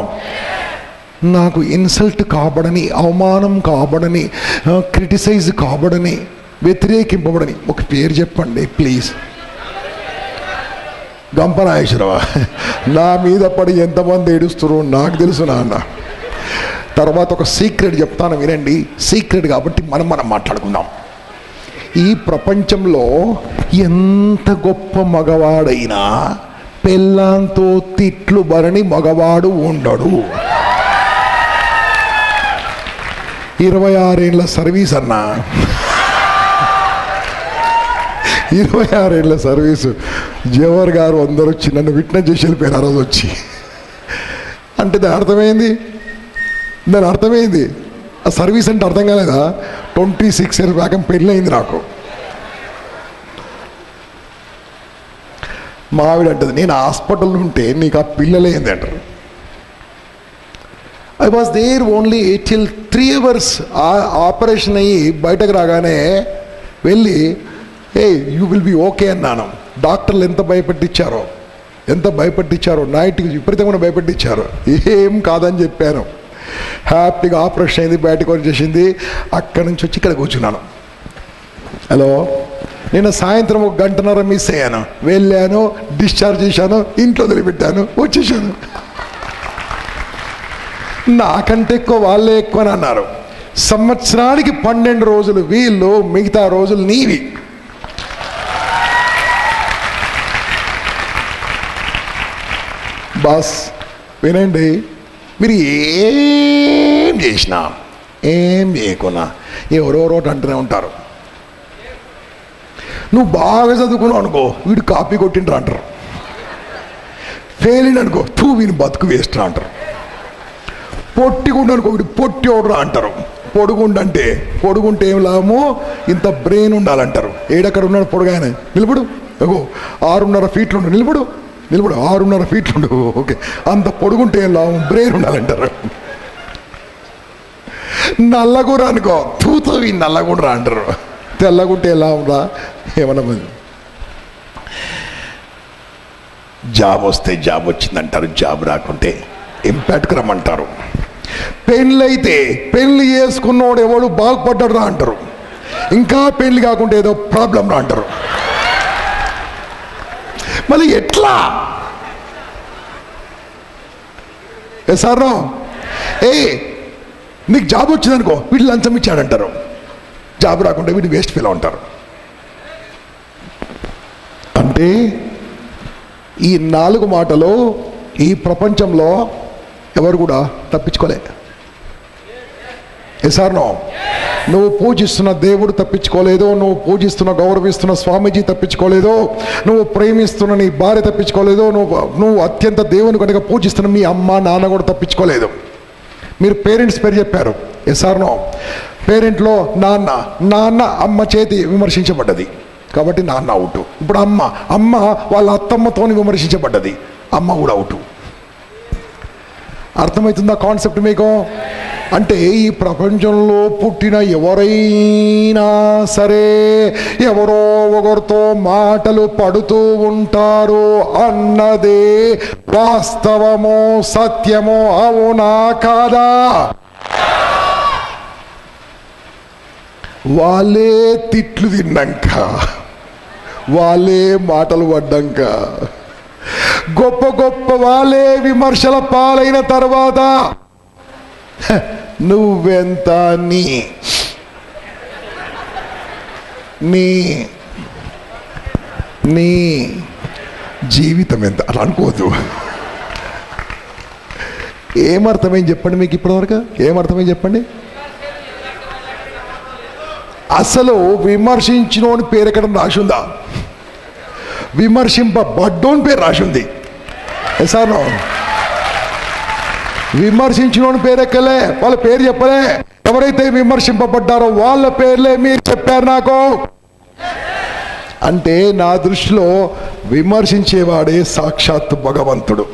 Speaker 1: నాకు ఇన్సల్ట్ కాబడని, అవమానం కాబడని, క్రిటిసైజ్ కాబడని, వ్యతిరేకింపబడని ఒక పేరు చెప్పండి ప్లీజ్. గంపనాగేశ్వరరావు. నా మీద పడి ఎంతమంది ఏడుస్తున్నారు నాకు తెలుసు నాన్న. తర్వాత ఒక సీక్రెట్ చెప్తాను వినండి. సీక్రెట్ కాబట్టి మనం మాట్లాడుకుందాం. ఈ ప్రపంచంలో ఎంత గొప్ప మగవాడైనా పెళ్ళాంతో తిట్లు బరని మగవాడు ఉండడు. 26 ఏళ్ళ సర్వీస్ అన్నా, 26 ఏళ్ళ సర్వీసు. జవహర్ గారు అందరూ వచ్చి నన్ను విట్నెస్ చేసి వెళ్ళిపోయారు ఆ రోజు వచ్చి. అంటే దాని అర్థమైంది. ఆ సర్వీస్ అంటే అర్థం కాలేదా? 26 ఇయర్స్ బ్యాక్ పెళ్ళయింది నాకు. మా ఆవిడ అంటది, నేను హాస్పిటల్ ఉంటే నీకు ఆ పిల్లలేంది అంటారు. I was there only till 3 hours. Operation అయ్యి బయటకు రాగానే వెళ్ళి యూ విల్ బి ఓకే అన్నాను. డాక్టర్లు ఎంత భయపెట్టించారో, నైట్కి విపరీతంగా భయపెట్టించారు. ఏం కాదని చెప్పాను. హ్యాపీగా ఆపరేషన్ అయింది, బయటకు వచ్చేసింది. అక్కడి నుంచి వచ్చి ఇక్కడ కూర్చున్నాను. హలో, నేను సాయంత్రం 1 గంటన్నర మిస్ అయ్యాను. వెళ్ళాను, డిశ్చార్జ్ చేశాను, ఇంట్లో వదిలిపెట్టాను, వచ్చేసాను. నాకంటే ఎక్కువ వాళ్ళే ఎక్కువ అని అన్నారు. సంవత్సరానికి 12 రోజులు వీళ్ళు, మిగతా రోజులు నీవి. బాస్ వినండి, మీరు ఏం చేసినా ఏం చేయకున్నా ఎవరోరోటి అంటూనే ఉంటారు. నువ్వు బాగా చదువుకున్నావు అనుకో, వీడు కాపీ కొట్టిండ్రు అంటారు. ఫెయిల్ అనుకో, వీని బతుకు వేస్ట్ అంటారు. పొట్టిగుండు అనుకో, వీడు పొట్టి ఓడరా అంటారు. పొడుగుంటే ఏం లాభము, ఇంత బ్రెయిన్ ఉండాలంటారు. ఏడక్కడ ఉన్నాడు పొడుగానే, నిలబడు. 6.5 ఫీట్లు ఉండు, నిలబడు 6.5 ఫీట్లు ఉండు. ఓకే, అంత పొడుగుంటే ఏం లాభం, బ్రెయిన్ ఉండాలంటారు. నల్లగూర అనుకో, ఈ నల్లగూడరా అంటారు. తెల్లగుంటే ఎలా ఉందా ఏమన్నా. జాబ్ వస్తే జాబ్ వచ్చిందంటారు, జాబ్ రాకుంటే ఇంపాక్ట్కి రమ్మంటారు. పెళ్ళైతే పెళ్ళి చేసుకున్నోడు ఎవడు బాగుపడ్డాడు రా అంటారు, ఇంకా పెళ్ళి కాకుంటే ఏదో ప్రాబ్లం రా అంటారు. మళ్ళీ ఎట్లా సార్ నీకు జాబ్ వచ్చిందనుకో వీడు లంచం ఇచ్చాడంటారు, జాబ్ రాకుంటే వీడు వేస్ట్ ఫీల్ ఉంటారు. అంటే ఈ 4 మాటలు ఈ ప్రపంచంలో ఎవరు కూడా తప్పించుకోలే. ఎసార్నో నువ్వు పూజిస్తున్న దేవుడు తప్పించుకోలేదు, నువ్వు పూజిస్తున్న గౌరవిస్తున్న స్వామీజీ తప్పించుకోలేదు, నువ్వు ప్రేమిస్తున్న నీ భార్య తప్పించుకోలేదు, నువ్వు అత్యంత దేవుని కనుక పూజిస్తున్న మీ అమ్మ నాన్న కూడా తప్పించుకోలేదు. మీరు పేరెంట్స్ పేరు చెప్పారు. ఎసార్నో పేరెంట్లో నాన్న అమ్మ చేతి విమర్శించబడ్డది కాబట్టి నాన్న అవుట్. ఇప్పుడు అమ్మ వాళ్ళ అత్తమ్మతోని విమర్శించబడ్డది, అమ్మ కూడా అవుట్. అర్థమవుతుందా కాన్సెప్ట్ మీకు? అంటే ఈ ప్రపంచంలో పుట్టిన ఎవరైనా సరే ఎవరో ఒకరితో మాటలు పడుతూ ఉంటారు అన్నదే వాస్తవమో సత్యమో, అవునా కాదా? వాళ్ళే తిట్లు తిన్నాక, వాళ్ళే మాటలు పడ్డాక, గొప్ప గొప్ప వాళ్ళే విమర్శల పాలైన తర్వాత నువ్వెంత నీ జీవితం ఎంత అలా అనుకోవద్దు. ఏమర్థమైంది చెప్పండి మీకు ఇప్పటివరకు? ఏమర్థమైంది చెప్పండి? అసలు విమర్శించినోని పేరు ఎక్కడ రాసిందా? విమర్శింపబడ్డోని పేరు రాసింది. సార్ విమర్శించినోని పేరు ఎక్కలే, వాళ్ళ పేరు చెప్పలే. ఎవరైతే విమర్శింపబడ్డారో వాళ్ళ పేర్లే మీరు చెప్పారు నాకు. అంటే నా దృష్టిలో విమర్శించేవాడే సాక్షాత్ భగవంతుడు.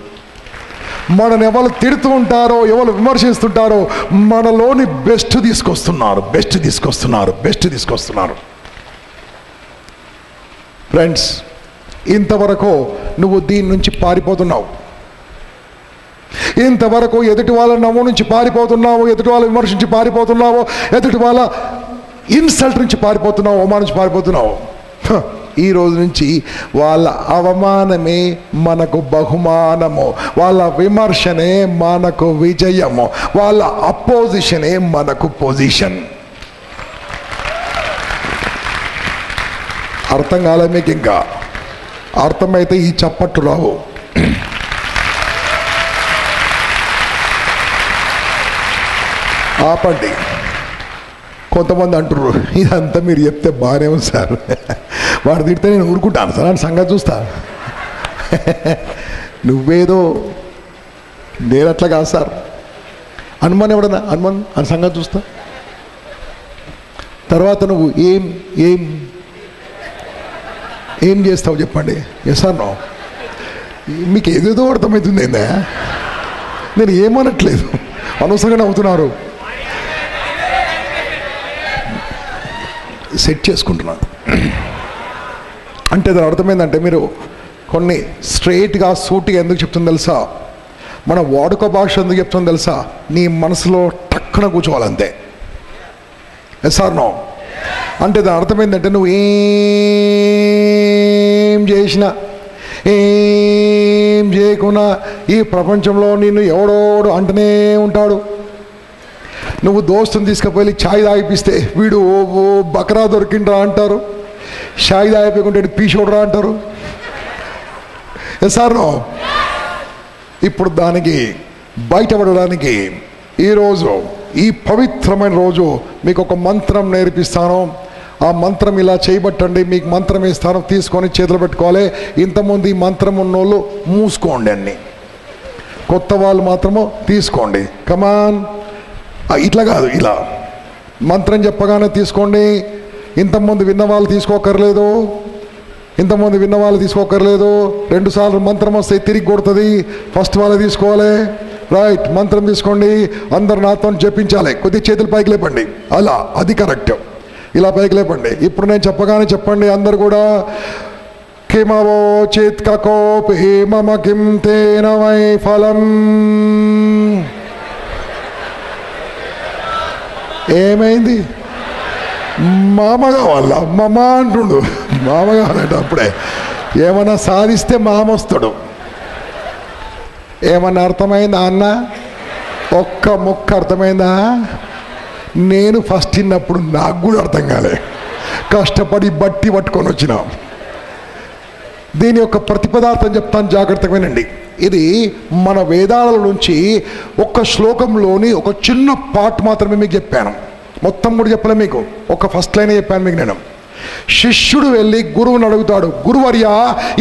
Speaker 1: మనని ఎవరు తిడుతూ ఉంటారో, ఎవరు విమర్శిస్తుంటారో మనలోని బెస్ట్ తీసుకొస్తున్నారు. ఫ్రెండ్స్, ఇంతవరకు నువ్వు దీని నుంచి పారిపోతున్నావు, ఇంతవరకు ఎదుటి వాళ్ళ నవ్వు నుంచి పారిపోతున్నావు, ఎదుటి వాళ్ళ విమర్శ నుంచి పారిపోతున్నావు, ఎదుటి వాళ్ళ ఇన్సల్ట్ నుంచి పారిపోతున్నావు, అవమానం నుంచి పారిపోతున్నావు. ఈ రోజు నుంచి వాళ్ళ అవమానమే మనకు బహుమానము, వాళ్ళ విమర్శనే మనకు విజయము, వాళ్ళ అపోజిషనే మనకు పొజిషన్. అర్థం కాలే మీకు? ఇంకా అర్థమైతే ఈ చప్పట్లు రావు. ఆపండి. కొంతమంది అంటున్నారు ఇదంతా మీరు చెప్తే బాగానే ఉంది సార్, వాడు తిడితే నేను ఊరుకుంటాను సార్ అని సంగతి చూస్తా. నువ్వేదో నేను అట్లా కాదు సార్, హనుమాన్ ఎవడన్నా హనుమాన్ అని సంగతి చూస్తా. తర్వాత నువ్వు ఏం చేస్తావు చెప్పండి? Yes or no? మీకు ఏదేదో అర్థమవుతుంది ఏందా? నేను ఏమనట్లేదు, అనవసరంగా అవుతున్నారు. సెట్ చేసుకుంటున్నాను. అంటే దాని అర్థమైందంటే మీరు కొన్ని స్ట్రైట్గా సూటిగా ఎందుకు చెప్తుంది తెలుసా? మన వాడుక భాష ఎందుకు చెప్తుంది తెలుసా? నీ మనసులో టక్కున కూర్చోవాలంతే. Yes or no? అంటే దాని అర్థమైందంటే నువ్వు ఏం చేసినా ఏం చేయకున్నా ఈ ప్రపంచంలో నిన్ను ఎవడోడు అంటనే ఉంటాడు. నువ్వు దోస్తుని తీసుకుపోయి ఛాయ్ తాగిపిస్తే వీడు ఓ బకరా దొరికిండ్రా అంటారు, ఛాయ్ తాగిపోకుంటే పీషోడ్రా అంటారు. సార్ ఇప్పుడు దానికి బయటపడడానికి ఈరోజు ఈ పవిత్రమైన రోజు మీకు ఒక మంత్రం నేర్పిస్తాను. ఆ మంత్రం ఇలా చేయబట్టండి, మీకు మంత్రం ఇస్తాను, తీసుకొని చేతులు పెట్టుకోవాలి. ఇంతకుముందు ఈ మంత్రం ఉన్నోళ్ళు మూసుకోండి, అన్ని కొత్త వాళ్ళు మాత్రము తీసుకోండి. కమాన్, ఇట్లా కాదు, ఇలా మంత్రం చెప్పగానే తీసుకోండి. ఇంతకుముందు విన్నవాళ్ళు తీసుకోకర్లేదు, ఇంతకుముందు విన్నవాళ్ళు తీసుకోకర్లేదు. 2 సార్లు మంత్రం వస్తే తిరిగి కొడుతుంది, ఫస్ట్ వాళ్ళు తీసుకోవాలి. రైట్, మంత్రం తీసుకోండి, అందరు నాతో జపించాలి. కొద్ది చేతులు పైకి లేపండి, అలా, అది కరెక్ట్. ఇలా పైకి లేపండి. ఇప్పుడు నేను చెప్పగానే చెప్పండి అందరు కూడా. కిమవోచిత్ కకోపి మమ కిం తేన వై ఫలం. ఏమైంది? మామ కావాల, మమ అంటుండు. మామ కావాలంటే అప్పుడే ఏమన్నా సాధిస్తే మామ వస్తాడు. ఏమన్నా అర్థమైందా అన్న? ఒక్క ముక్క అర్థమైందా? నేను ఫస్ట్ విన్నప్పుడు నాకు కూడా అర్థం కాలే, కష్టపడి బట్టి పట్టుకొని వచ్చిన. దీని యొక్క ప్రతిపదార్థం చెప్తాను, జాగ్రత్తగా వినండి. ఇది మన వేదాల నుంచి ఒక్క శ్లోకంలోని ఒక చిన్న పార్ట్ మాత్రమే మీకు చెప్పాను, మొత్తం కూడా చెప్పలే మీకు. ఒక ఫస్ట్ లైనే చెప్పాను మీకు నేను. శిష్యుడు వెళ్ళి గురువుని అడుగుతాడు, గురువర్యా,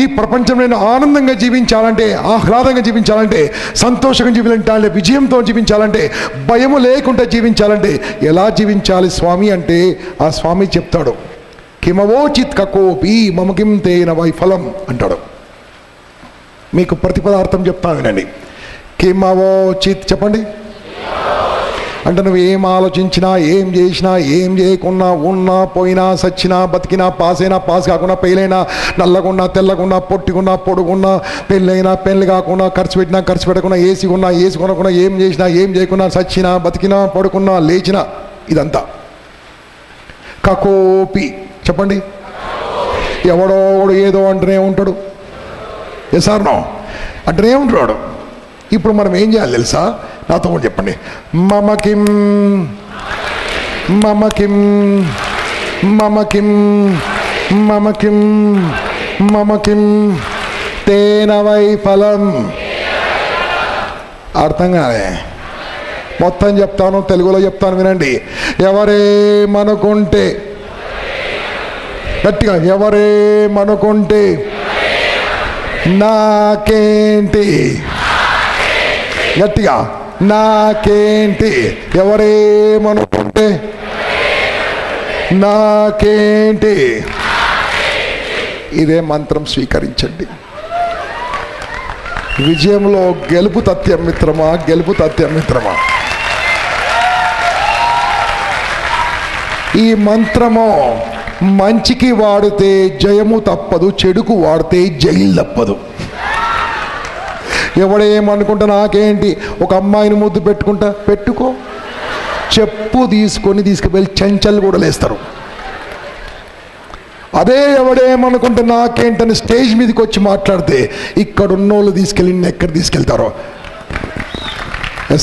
Speaker 1: ఈ ప్రపంచంలో నేను ఆనందంగా జీవించాలంటే, ఆహ్లాదంగా జీవించాలంటే, సంతోషంగా జీవించాలంటే, విజయంతో జీవించాలంటే, భయము లేకుండా జీవించాలంటే ఎలా జీవించాలి స్వామి అంటే ఆ స్వామి చెప్తాడు, కిమవోచిత్ కకోపి మమ కిం తేన వై ఫలం అంటాడు. మీకు ప్రతిపదార్థం చెప్తాను వినండి. కిమవోచిత్ చెప్పండి అంటే నువ్వు ఏం ఆలోచించినా, ఏం చేసినా, ఏం చేయకున్నా, ఉన్నా పోయినా, సచ్చినా బతికినా, పాస్ అయినా పాస్ కాకుండా, పెళ్ళైనా, నల్లగున్నా తెల్లగున్నా, పొట్టిగున్నా పొడుగున్నా, పెళ్ళైనా పెళ్ళి కాకుండా, ఖర్చు పెట్టినా ఖర్చు పెట్టకుండా, ఏసి కొన్నా ఏసి కొనకుండా, ఏం చేసినా ఏం చేయకున్నా, సచ్చినా బతికినా పడుకున్నా లేచినా, ఇదంతా కకోపి చెప్పండి. ఎవడో ఏదో అంటూనే ఉంటాడు, ఎస్ ఆర్ నో అంటూనే ఉంటాడు. ఇప్పుడు మనం ఏం చేయాలి తెలుసా? నాతో కూడా చెప్పండి. మమ కిం మమ కిం మమ కిం మమ కిం మమ కిం తేన వై ఫలం. అర్థం కాలే, మొత్తం చెప్తాను, తెలుగులో చెప్తాను వినండి. ఎవరేమనుకుంటే, గట్టిగా, ఎవరేమనుకుంటే నాకేంటి, గట్టిగా, నాకేంటి, ఎవరేమనుకుంటే నాకేంటి. ఇదే మంత్రం స్వీకరించండి. విజయంలో గెలుపు తథ్యం మిత్రమా, గెలుపు తథ్యం మిత్రమా. ఈ మంత్రము మంచికి వాడితే జయము తప్పదు, చెడుకు వాడితే జైలు తప్పదు. ఎవడేమనుకుంటా నాకేంటి, ఒక అమ్మాయిని ముద్దు పెట్టుకుంటా, పెట్టుకో, చెప్పు తీసుకొని తీసుకువెళ్ళి చెంచలు కూడా లేస్తారు. అదే ఎవడేమనుకుంటే నాకేంటని స్టేజ్ మీదకి వచ్చి మాట్లాడితే ఇక్కడ ఉన్నోళ్ళు తీసుకెళ్ళి ఎక్కడ తీసుకెళ్తారో.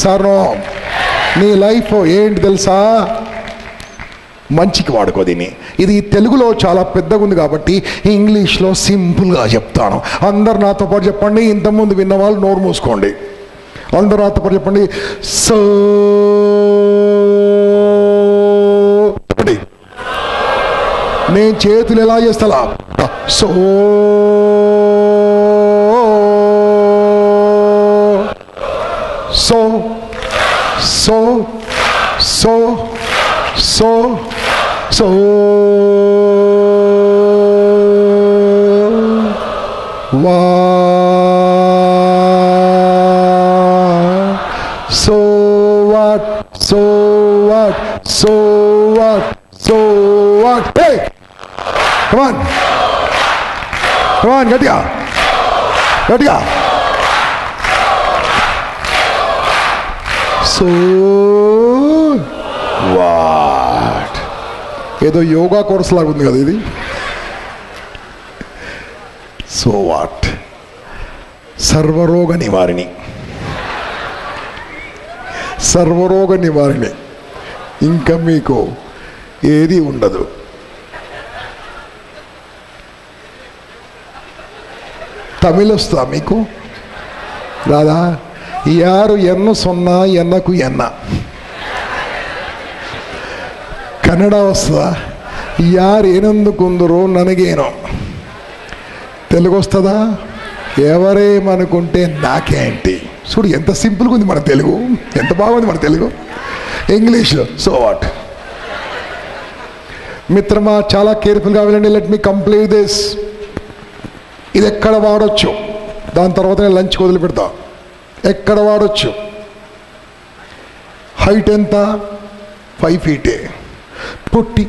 Speaker 1: సార్ నీ లైఫ్ ఏంటి తెలుసా, మంచికి వాడుకో దీన్ని. ఇది తెలుగులో చాలా పెద్దగా ఉంది కాబట్టి ఇంగ్లీష్లో సింపుల్గా చెప్తాను. అందరు నాతో పాటు చెప్పండి, ఇంతకుముందు విన్న వాళ్ళు నోరు మూసుకోండి. అందరు నాతో పాటు చెప్పండి. సో చెప్పండి, నేను చేతులు ఎలా చేస్తా, so so so so so so what so what so what so what so what. Hey come on come on, గట్టిగా గట్టిగా. సో వాట్, ఏదో యోగా కోర్స్ లాగా ఉంది కదా ఇది. సో వాట్, సర్వరోగ నివారిణి, సర్వరోగ నివారిణి. ఇంకా మీకు ఏది ఉండదు. తమిళ వస్తుందా మీకు? రాదా? యారు ఎన్ను సున్నా ఎన్నకు ఎన్న. కన్నడ వస్తుందా? యారు ఏనందుకుందరో ನನಗೇನೋ. తెలుగు వస్తుందా? ఎవరేమనుకుంటే నాకేంటి. చూడు ఎంత సింపుల్గా ఉంది మన తెలుగు, ఎంత బాగుంది మన తెలుగు. English so what. మిత్రమా చాలా కేర్ఫుల్గా వెళ్ళండి. Let me complete this. ఇది ఎక్కడ వాడచ్చు, దాని తర్వాత నేను లంచ్కి వదిలిపెడతా. ఎక్కడ వాడచ్చు? హైట్ ఎంత? 5 feet. పొట్టి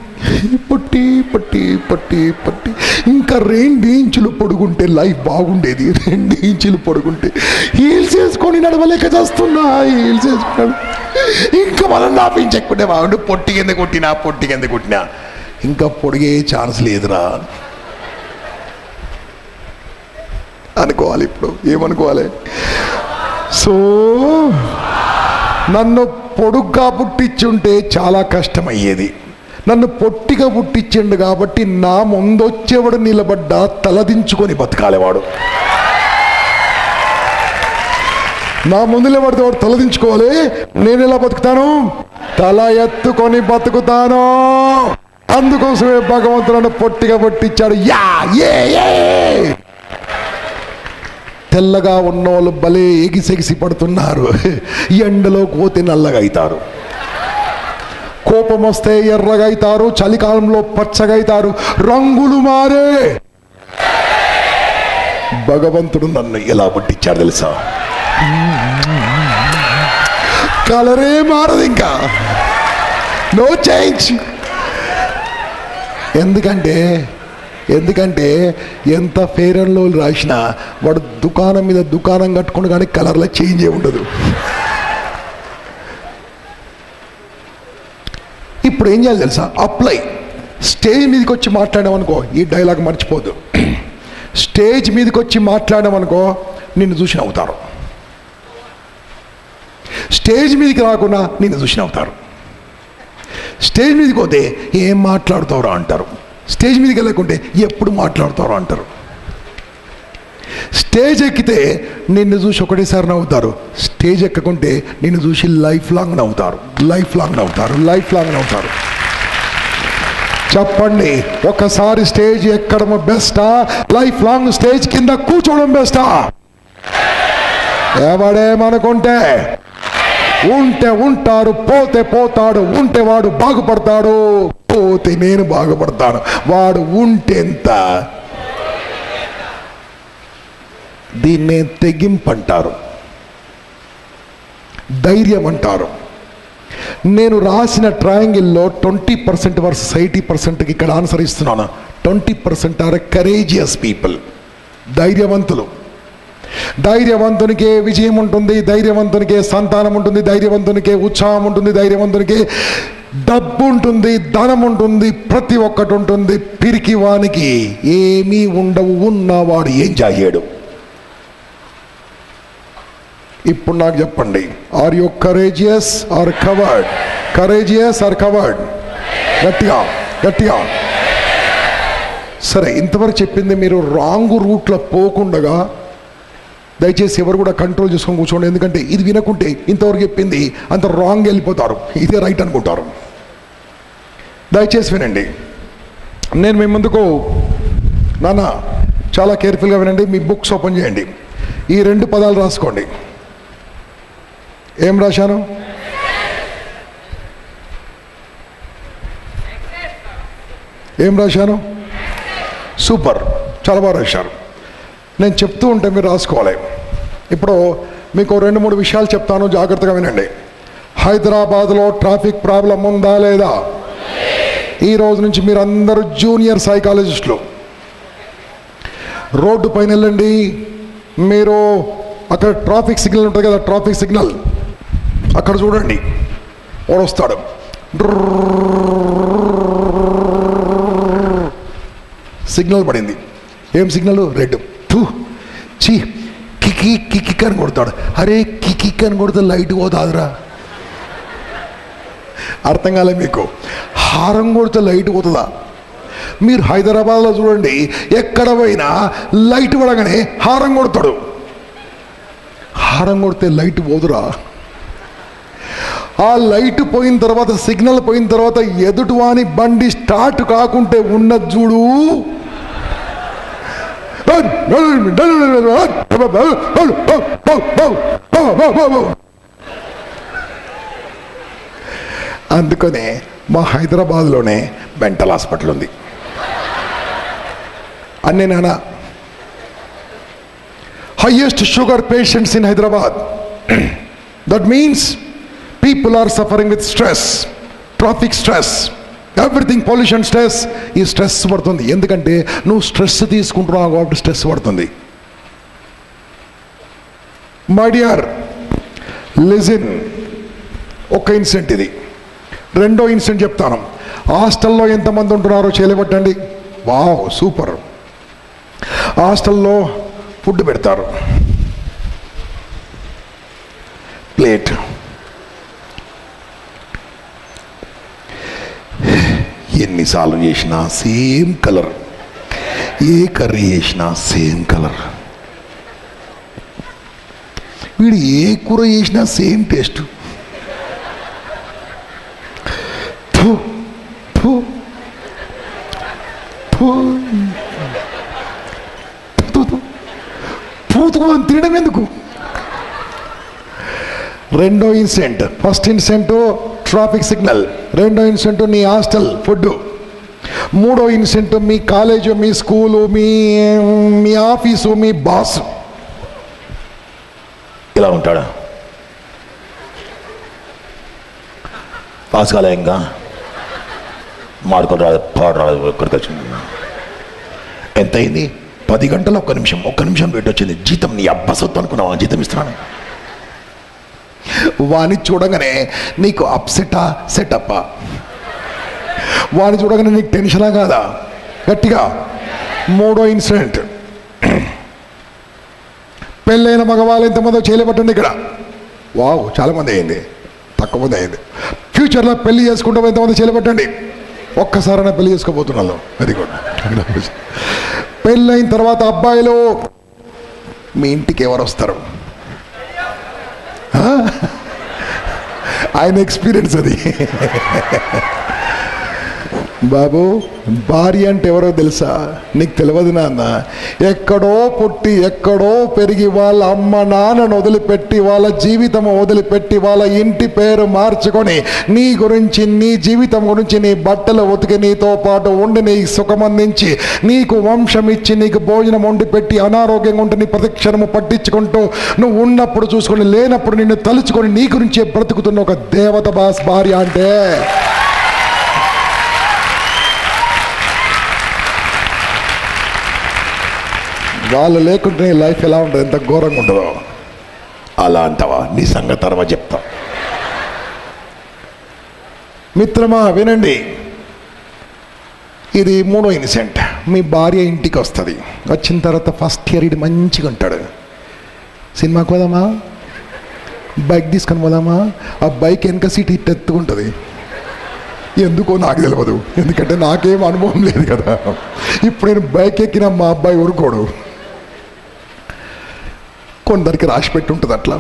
Speaker 1: పట్టి పట్టి పట్టి పట్టి ఇంకా 2 ఇంచులు పొడుగుంటే లైఫ్ బాగుండేది. 2 ఇంచులు పొడుగుంటే హీల్స్ వేసుకొని నడవలేక చేస్తున్నా. హీల్స్ వేసుకున్నాడు. ఇంకా మనం నాపించకుంటే బాగుండు. పొట్టి కింద కొట్టినా ఇంకా పొడిగే ఛాన్స్ లేదురా అనుకోవాలి. ఇప్పుడు ఏమనుకోవాలి? సో నన్ను పొడుగ్గా పుట్టించుంటే చాలా కష్టమయ్యేది. నన్ను పొట్టిగా పుట్టించిండు కాబట్టి నా ముందొచ్చేవాడు నిలబడ్డా తలదించుకొని బతకాలేవాడు. నా ముందు నిలబడితే వాడు తలదించుకోవాలి. నేను ఎలా బతుకుతాను? తల ఎత్తుకొని బతుకుతాను. అందుకోసమే భగవంతుడు నన్ను పొట్టిగా పుట్టించాడు. తెల్లగా ఉన్నోళ్ళు భలే ఎగిసెగిసి పడుతున్నారు. ఎండలో పోతే నల్లగా అవుతారు, కోపం వస్తే ఎర్రగా అవుతారు, చలికాలంలో పచ్చగా అవుతారు, రంగులు మారే. భగవంతుడు నన్ను ఎలా పుట్టించాడు తెలుసా? కలరే మారదు, ఇంకా నో చేంజ్. ఎందుకంటే ఎంత ఫెయిర్ అండ్ లవ్లీ రాసినా వాడు దుకాణం మీద దుకాణం కట్టుకుని కానీ కలర్లో చేంజ్ ఏ ఉండదు. ఇప్పుడు ఏం చేయాలి తెలుసా? అప్లై. స్టేజ్ మీదకి వచ్చి మాట్లాడామనుకో, ఈ డైలాగ్ మర్చిపోద్దు. స్టేజ్ మీదకి వచ్చి మాట్లాడామనుకో నిన్ను చూసి నవ్వుతారు. స్టేజ్ మీదకి రాకుండా నిన్ను చూసి నవ్వుతారు. స్టేజ్ మీదకి పోతే ఏం మాట్లాడుతారో అంటారు. స్టేజ్ మీదకి వెళ్ళకుంటే ఎప్పుడు మాట్లాడుతారో అంటారు. స్టేజ్ ఎక్కితే నిన్ను చూసి ఒకటేసారి నవ్వుతారు. స్టేజ్ ఎక్కకుంటే నిన్ను చూసి లైఫ్ లాంగ్ నవ్వుతారు. చెప్పండి, ఒకసారి స్టేజ్ ఎక్కడం బెస్టా, లైఫ్ లాంగ్ స్టేజ్ కింద కూర్చోవడం బెస్టా? ఎవడేమనుకుంటే ఉంటే ఉంటారు, పోతే పోతాడు. ఉంటే వాడు బాగుపడతాడు, పోతే నేను బాగుపడతాను. వాడు ఉంటేంత. దీన్నే తెగింపు అంటారు, ధైర్యం అంటారు. నేను రాసిన ట్రయాంగిల్లో 20% వర్సెస్ 80%కి ఇక్కడ ఆన్సర్ ఇస్తున్నాను. 20% ఆర్ కరేజియస్ పీపుల్, ధైర్యవంతులు. ధైర్యవంతునికే విజయం ఉంటుంది, ధైర్యవంతునికే సంతానం ఉంటుంది, ధైర్యవంతునికే ఉత్సాహం ఉంటుంది, ధైర్యవంతునికే డబ్బు ఉంటుంది, ధనం ఉంటుంది, ప్రతి ఒక్కటి ఉంటుంది. పిరికి వానికి ఏమీ ఉండవు, ఉన్నవాడు ఏం చేయడు. ఇప్పుడు నాకు చెప్పండి, are you courageous or coward? Courageous or coward? గట్టిగా. సరే, ఇంతవరకు చెప్పింది మీరు రాంగ్ రూట్లో పోకుండగా దయచేసి ఎవరు కూడా కంట్రోల్ చేసుకొని కూర్చోండి. ఎందుకంటే ఇది వినకుంటే ఇంతవరకు చెప్పింది అంత రాంగ్ వెళ్ళిపోతారు, ఇదే రైట్ అనుకుంటారు. దయచేసి వినండి. నేను మీ ముందుకు నాన్న చాలా కేర్ఫుల్గా వినండి. మీ బుక్స్ ఓపెన్ చేయండి. ఈ 2 పదాలు రాసుకోండి. ఏం రాశాను? సూపర్, చాలా బాగా రాశారు. నేను చెప్తూ ఉంటే మీరు రాసుకోవాలి. ఇప్పుడు మీకు 2-3 విషయాలు చెప్తాను, జాగ్రత్తగా వినండి. హైదరాబాద్లో ట్రాఫిక్ ప్రాబ్లం ఉందా లేదా? ఈ రోజు నుంచి మీరు అందరూ జూనియర్ సైకాలజిస్టులు. రోడ్డు పైన వెళ్ళండి. మీరు అక్కడ ట్రాఫిక్ సిగ్నల్ ఉంటుంది కదా, ట్రాఫిక్ సిగ్నల్ అక్కడ చూడండి. వాడు వస్తాడు, సిగ్నల్ పడింది. ఏం సిగ్నల్? రెడ్. చీ కిక్ అని కొడతాడు. అరే కిక్ అని కొడితే లైట్ పోతాదిరా. అర్థం కాలే మీకు? హారం కొడితే లైట్ పోతుందా? మీరు హైదరాబాద్లో చూడండి, ఎక్కడ పోయినా లైట్ పడగానే హారం కొడతాడు. హారం కొడితే లైట్ పోదురా. ఆ లైట్ పోయిన తర్వాత, సిగ్నల్ పోయిన తర్వాత ఎదుటివాని బండి స్టార్ట్ కాకుంటే ఉన్నది చూడు, అందుకనే మా హైదరాబాద్లోనే మెంటల్ హాస్పిటల్ ఉంది. అన్నే నాన్న highest sugar patients in Hyderabad. That means people are suffering with stress, traffic stress, everything pollution, stress. ఈ స్ట్రెస్ పడుతుంది ఎందుకంటే నువ్వు స్ట్రెస్ తీసుకుంటున్నావు కాబట్టి స్ట్రెస్ పడుతుంది. మై డియర్ లిజన్, ఒక ఇన్సిడెంట్ ఇది. రెండో ఇన్సిడెంట్ చెప్తాను. హాస్టల్లో ఎంతమంది ఉంటున్నారో చేయలేబట్టండి. Wow, super. హాస్టల్లో ఫుడ్ పెడతారు, ప్లేట్. ఎన్నిసార్లు చేసినా సేమ్ కలర్, ఏ కర్రీ చేసినా సేమ్ కలర్, వీడు ఏ కూర చేసినా సేమ్ టేస్ట్. పూతుకు తినడం ఎందుకు? రెండో incident. First incident traffic signal, రెండో ఇన్సిడెంట్ నీ హాస్టల్ ఫుడ్, మూడో ఇన్సిడెంట్ మీ కాలేజు, మీ స్కూలు, మీ ఆఫీసు, మీ బాస్. ఇలా ఉంటాడా? పాస్ కాలే, ఇంకా మాడుకొని రాదు, పాడు రాదు, ఎక్కడికి వచ్చింది. ఎంత అయింది? 10 గంటలు, ఒక్క నిమిషం పెట్టి వచ్చింది. జీతం నీ అబ్బా సొత్తు అనుకున్నావా? జీతం ఇస్తున్నాను. వాణ్ణి చూడగానే నీకు అప్సెటా సెటప్పా? వాణ్ణి చూడగానే నీకు టెన్షనా కాదా? గట్టిగా. మూడో ఇన్సిడెంట్, పెళ్ళైన మగవాళ్ళు ఎంతమందో చేయలేబట్టండి ఇక్కడ. వావ్, చాలామంది అయింది, తక్కువ మంది అయింది. ఫ్యూచర్లో పెళ్లి చేసుకుంటాం ఎంతమంది చేయలేబట్టండి. ఒక్కసారైనా పెళ్లి చేసుకోబోతున్నాను. అది కూడా పెళ్ళైన తర్వాత అబ్బాయిలు మీ ఇంటికి ఎవరు వస్తారు? ఆయన ఎక్స్పీరియన్స్ అది. బాబు, భార్య అంటే ఎవరో తెలుసా? నీకు తెలియదు నాన్న. ఎక్కడో పుట్టి ఎక్కడో పెరిగి వాళ్ళ అమ్మ నాన్నను వదిలిపెట్టి, వాళ్ళ జీవితం వదిలిపెట్టి, వాళ్ళ ఇంటి పేరు మార్చుకొని, నీ గురించి, నీ జీవితం గురించి, నీ బట్టలు ఉతికి నీతో పాటు ఉండి, నీ సుఖం అందించి, నీకు వంశం ఇచ్చి, నీకు భోజనం వండి పెట్టి, అనారోగ్యంగా ఉంటే నీ ప్రతి క్షణము పట్టించుకుంటూ, నువ్వు ఉన్నప్పుడు చూసుకొని, లేనప్పుడు నిన్ను తలుచుకొని, నీ గురించే బ్రతుకుతున్న ఒక దేవత భార్య అంటే. వాళ్ళు లేకుంటే నీ లైఫ్ ఎలా ఉంటుంది, ఎంత ఘోరంగా ఉంటుందో. అలా అంటావా? నీ సంగతి తర్వాత చెప్తా. మిత్రమా వినండి, ఇది మూడో ఇన్సిడెంట్. మీ భార్య ఇంటికి వస్తుంది. వచ్చిన తర్వాత ఫస్ట్ ఇయర్ ఇది మంచిగా ఉంటాడు. సినిమాకి పోదామా, బైక్ తీసుకొని పోదామా? ఆ బైక్ వెనక సీట్ ఇట్ ఎత్తుకుంటుంది. ఎందుకో నాకు తెలియదు, ఎందుకంటే నాకేం అనుభవం లేదు కదా. ఇప్పుడు నేను బైక్ ఎక్కిన మా అబ్బాయి ఊరుకోడు. కొందరికి రాసి పెట్టి ఉంటుంది అట్లా.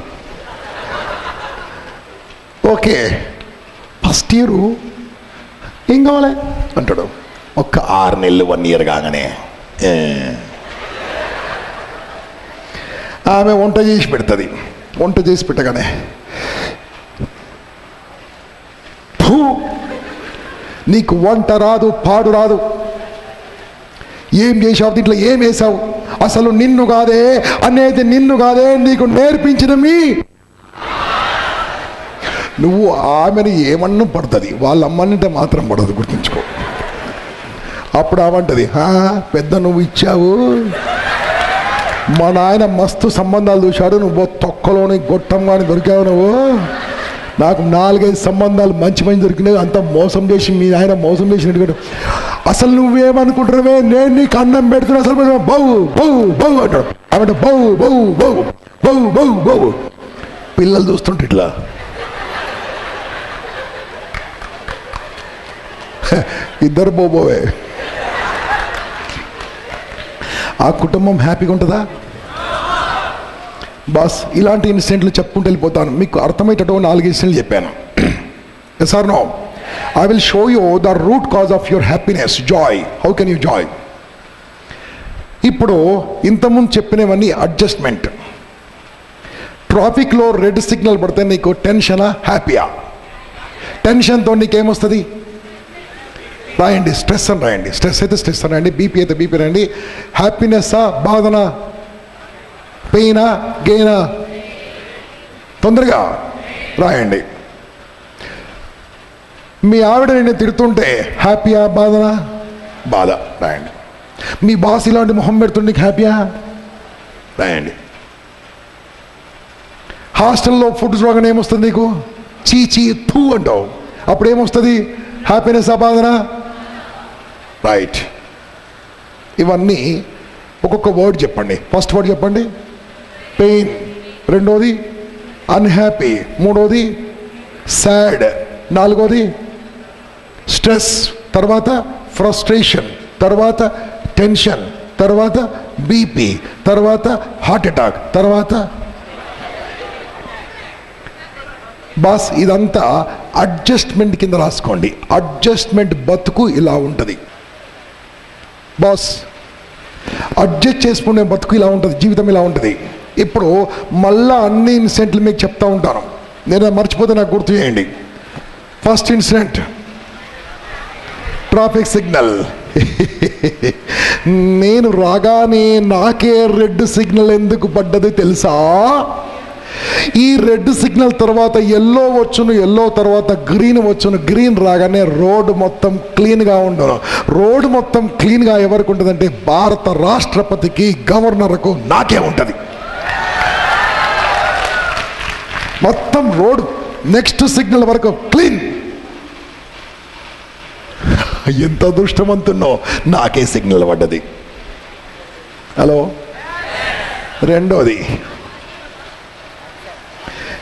Speaker 1: ఓకే, ఫస్ట్ ఇయరు ఏం కావాలి అంటాడు. ఒక్క 6 నెలలు 1 ఇయర్ కాగానే ఆమె వంట చేసి పెడుతుంది. వంట చేసి పెట్టగానే నీకు వంట రాదు, పాడు రాదు, ఏం చేసావు, దీంట్లో ఏం వేసావు, అసలు నిన్ను కాదే అనేది, నిన్ను కాదే నీకు నేర్పించిన నువ్వు ఆమెను ఏమన్నా పడుతుంది, వాళ్ళ అమ్మనంటే మాత్రం పడదు, గుర్తుంచుకో. అప్పుడు ఆమంటది, పెద్ద నువ్వు ఇచ్చావు, మా నాయన మస్తు సంబంధాలు చూశాడు, నువ్వు తొక్కలోని గొట్టం కానీ దొరికావు, నువ్వు నాకు 4-5 సంబంధాలు మంచి దొరికినాయి, అంత మోసం చేసి మీ ఆయన మోసం చేసినట్టు. అసలు నువ్వేమనుకుంటున్నావే, నేను నీకు అన్నం పెడుతున్నా, అసలు బౌ బౌ బౌ అంటాడు. ఆమె బౌ బౌ బౌ బౌ బౌ బౌ. పిల్లలు చూస్తుంటే ఇట్లా ఇద్దరు బోబోవే. ఆ కుటుంబం హ్యాపీగా ఉంటుందా? బాస్, ఇలాంటి ఇన్సిడెంట్లు చెప్పుకుంటూ వెళ్ళిపోతాను. మీకు అర్థమయ్యేటట్టు 4 ఇన్సిడెంట్లు చెప్పాను. Yes or no? I will show you the root cause of your happiness, joy. How can you joy? ఇప్పుడు ఇంతకుముందు చెప్పినవన్నీ అడ్జస్ట్మెంట్. ట్రాఫిక్లో రెడ్ సిగ్నల్ పడితే నీకు టెన్షనా, హ్యాపీయా? టెన్షన్తో నీకేమొస్తుంది? రాయండి, స్ట్రెస్ అని రాయండి. స్ట్రెస్ అయితే స్ట్రెస్ అని రాయండి, బీపీ అయితే బీపీ రాయండి. హ్యాపీనెస్సా, బాధనా, పెయినా, గెయినా? తొందరగా రాయండి. మీ ఆవిడ నిన్ను తిడుతుంటే హ్యాపీయా బాధనా? బాధ. రాయండి. మీ బాస్ ఇలాంటి మొహం పెడుతుంటే నీకు హ్యాపీయా? రాయండి. హాస్టల్లో ఫుడ్ చూడగానే ఏమొస్తుంది నీకు? చీ థూ అంటావు. అప్పుడు ఏమొస్తుంది? హ్యాపీనెస్ ఆ బాధనా? రైట్. ఇవన్నీ ఒక్కొక్క వర్డ్ చెప్పండి. ఫస్ట్ వర్డ్ చెప్పండి పెయిన్, రెండోది అన్హ్యాపీ, మూడోది సాడ్, నాలుగోది స్ట్రెస్, తర్వాత ఫ్రస్ట్రేషన్, తర్వాత టెన్షన్, తర్వాత బీపీ, తర్వాత హార్ట్ అటాక్, తర్వాత బాస్. ఇదంతా అడ్జస్ట్మెంట్ కింద రాసుకోండి. అడ్జస్ట్మెంట్ బతుకు ఇలా ఉంటుంది బాస్. అడ్జస్ట్ చేసుకునే బతుకు ఇలా ఉంటుంది, జీవితం ఇలా ఉంటుంది. ఇప్పుడు మళ్ళా అన్ని ఇన్సిడెంట్లు మీకు చెప్తా ఉంటాను. నేను మర్చిపోతే నాకు గుర్తు చేయండి. First incident traffic signal. నేను రాగానే నాకే రెడ్ సిగ్నల్ ఎందుకు పడ్డది తెలుసా? ఈ రెడ్ సిగ్నల్ తర్వాత ఎల్లో వచ్చును, ఎల్లో తర్వాత గ్రీన్ వచ్చును. గ్రీన్ రాగానే రోడ్డు మొత్తం క్లీన్గా ఉండను. రోడ్డు మొత్తం క్లీన్గా ఎవరికి ఉంటుందంటే భారత రాష్ట్రపతికి, గవర్నర్కు, నాకే ఉంటుంది. మొత్తం రోడ్ నెక్స్ట్ సిగ్నల్ వరకు క్లీన్. ఎంత అదృష్టవంతున్నో, నాకే సిగ్నల్ పడ్డది. హలో. రెండోది,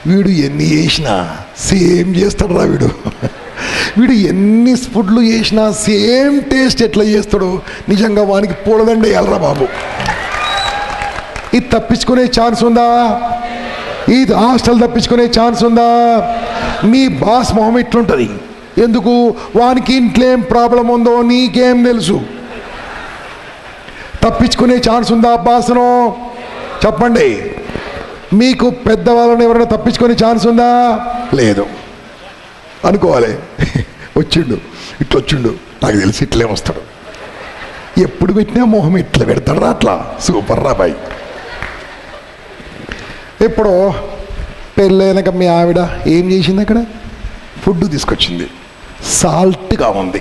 Speaker 1: వీడు ఎన్ని చేసినా సేమ్ చేస్తాడు రా వీడు. వీడు ఎన్ని ఫుడ్లు చేసినా సేమ్ టేస్ట్ ఎట్లా చేస్తాడు? నిజంగా వానికి పూలదండ వేయాలరా బాబు. ఇది తప్పించుకునే ఛాన్స్ ఉందా? ఈ హాస్టల్ తప్పించుకునే ఛాన్స్ ఉందా? మీ బాస్ మొహం ఇట్లుంటుంది. ఎందుకు? వానికి ఇంట్లో ఏం ప్రాబ్లం ఉందో నీకేం తెలుసు? తప్పించుకునే ఛాన్స్ ఉందా బాస్ను? చెప్పండి. మీకు పెద్దవాళ్ళని ఎవరైనా తప్పించుకునే ఛాన్స్ ఉందా? లేదు అనుకోవాలి. వచ్చిండు, ఇట్లా వచ్చిండు, నాకు తెలిసి ఇట్లే వస్తాడు. ఎప్పుడు పెట్టినా మొహం ఇట్లా పెడతాడు రా. అట్లా సూపర్ రా బాయ్. ఇప్పుడు పెళ్ళైనాక మీ ఆవిడ ఏం చేసింది? అక్కడ ఫుడ్ తీసుకొచ్చింది, సాల్ట్గా ఉంది,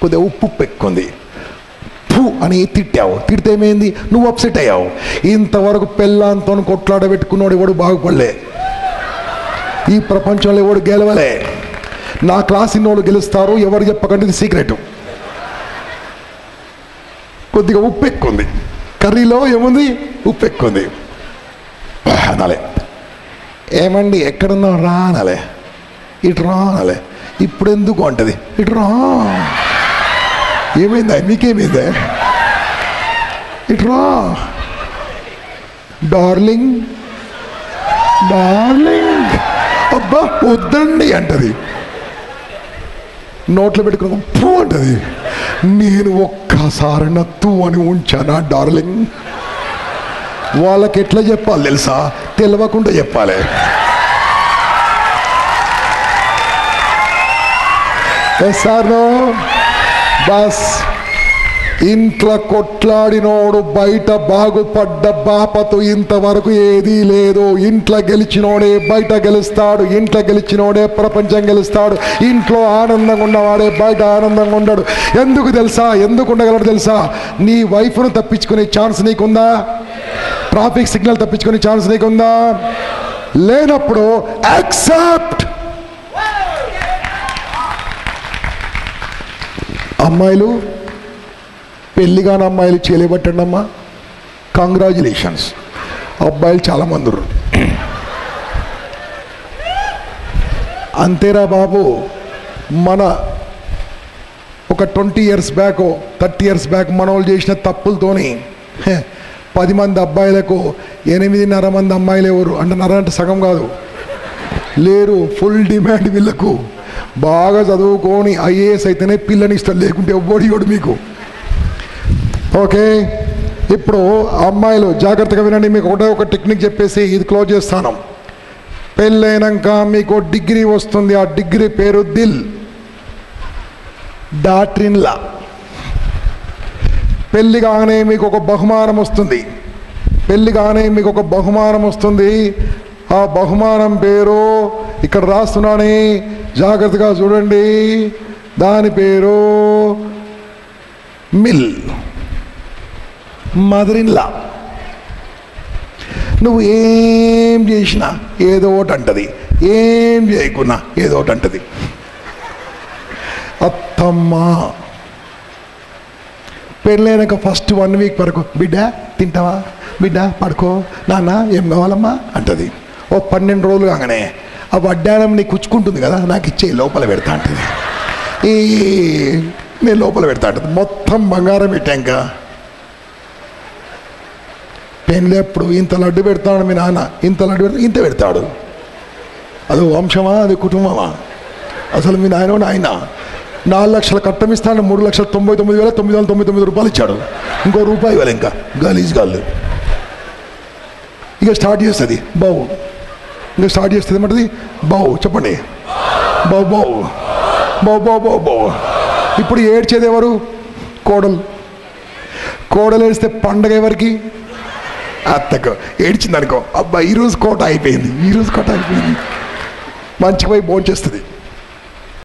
Speaker 1: కొద్దిగా ఉప్పు ఎక్కువ ఫు అని తిట్టావు. తిడితే ఏమైంది? నువ్వు అప్సెట్ అయ్యావు. ఇంతవరకు పెళ్ళాంతో కొట్లాడబెట్టుకున్నాడు ఎవడు బాగుపడలే. ఈ ప్రపంచంలో ఎవడు గెలవలే. నా క్లాస్ ఇన్నోళ్ళు గెలుస్తారు, ఎవరు చెప్పకండి, ఇది సీక్రెట్. కొద్దిగా ఉప్పు ఎక్కువ, కర్రీలో ఏముంది? ఉప్పు ఎక్కువ అనాలే. ఏమండి ఎక్కడున్నావు రా అనాలే. ఇటు రా అనాలే. ఇప్పుడు ఎందుకు అంటది ఇటు రా. ఏమైందా? మీకేమైందా? ఇటు రా డార్లింగ్, డార్లింగ్. అబ్బా వద్దండి అంటది. నోట్లో పెట్టుకుని పూ అంటది. నేను ఒక్కసారి నత్తు అని ఉంచానా డార్లింగ్? వాళ్ళకి ఎట్లా చెప్పాలి తెలుసా? తెలియకుండా చెప్పాలి. సార్నో బస్. ఇంట్లో కొట్లాడినోడు బయట బాగుపడ్డ బాపతు ఇంతవరకు ఏదీ లేదు. ఇంట్లో గెలిచినోడే బయట గెలుస్తాడు, ఇంట్లో గెలిచినోడే ప్రపంచం గెలుస్తాడు. ఇంట్లో ఆనందంగా ఉన్నవాడే బయట ఆనందంగా ఉండడు. ఎందుకు తెలుసా? ఎందుకు ఉండగలడు తెలుసా? నీ వైఫ్ను తప్పించుకునే ఛాన్స్ నీకుందా? ట్రాఫిక్ సిగ్నల్ తప్పించుకునే ఛాన్స్ నీకుందా? లేనప్పుడు యాక్సెప్ట్. అమ్మాయిలు, పెళ్ళిగాని అమ్మాయిలు చేయలేబట్టండి అమ్మా. కంగ్రాచులేషన్స్. అబ్బాయిలు చాలామంది ఉన్నారు. అంతేరా బాబు. మన ఒక 20 years బ్యాక్ 30 years బ్యాక్ మన వాళ్ళు చేసిన తప్పులతోని 10 మంది అబ్బాయిలకు 8.5 మంది అమ్మాయిలు ఎవరు అంటే నర అంటే సగం కాదు లేరు. ఫుల్ డిమాండ్ వీళ్ళకు. బాగా చదువుకొని ఐఏఎస్ అయితేనే పిల్లని ఇస్తాడు, లేకుంటే ఎవ్వడియోడు మీకు. ఓకే. ఇప్పుడు అమ్మాయిలు జాగ్రత్తగా వినండి. మీకు ఒకటే ఒక టెక్నిక్ చెప్పేసి ఇది క్లోజ్ చేస్తాను. పెళ్ళైనాక మీకు డిగ్రీ వస్తుంది. ఆ డిగ్రీ పేరు దిల్ డాక్ట్రిన్లా. పెళ్ళి కాగానే మీకు ఒక బహుమానం వస్తుంది. పెళ్ళి కాగానే మీకు ఒక బహుమానం వస్తుంది. ఆ బహుమానం పేరు ఇక్కడ రాస్తున్నాను, జాగ్రత్తగా చూడండి, దాని పేరు మిల్, మదర్ ఇన్ లా. నువ్వు ఏం చేసినా ఏదో ఒకటి అంటది, ఏం చేయకున్నా ఏదో ఒకటి అంటది. అత్తమ్మ పెళ్ళైనాక ఫస్ట్ 1 వీక్ వరకు బిడ్డ తింటావా, బిడ్డ పడుకో, నాన్న ఏం కావాలమ్మా అంటది. ఓ 12 రోజులు కాగానే ఆ వడ్డానం నీకు కుచ్చుకుంటుంది కదా, నాకు ఇచ్చే లోపల పెడతా అంటది. నేను లోపల పెడతా అంటది. మొత్తం బంగారం పెట్టాక పెళ్ళెప్పుడు ఇంత లడ్డు పెడతాడు మీ నాన్న, ఇంత లడ్డు పెడతాడు, ఇంత పెడతాడు. అది వంశమా, అది కుటుంబమా? అసలు మీ నాయన 4 లక్షల కట్టం ఇస్తాడు, 3,99,999 రూపాయలు ఇచ్చాడు. ఇంకో రూపాయి ఇవ్వాలి. ఇంకా గలీజ్ గాళ్ళు ఇక స్టార్ట్ చేస్తుంది బావు, ఇంకా స్టార్ట్ చేస్తుంది ఏమంటది, బావు చెప్పండి, బావు బావు బావు బావు బావు బావు. ఇప్పుడు ఏడ్చేది ఎవరు? కోడలు ఏడిస్తే పండగ ఎవరికి? అత్తకు. ఏడ్చింది అనుకో, అబ్బా ఈరోజు కోట అయిపోయింది, మంచిగా పోయి భోంచేస్తుంది.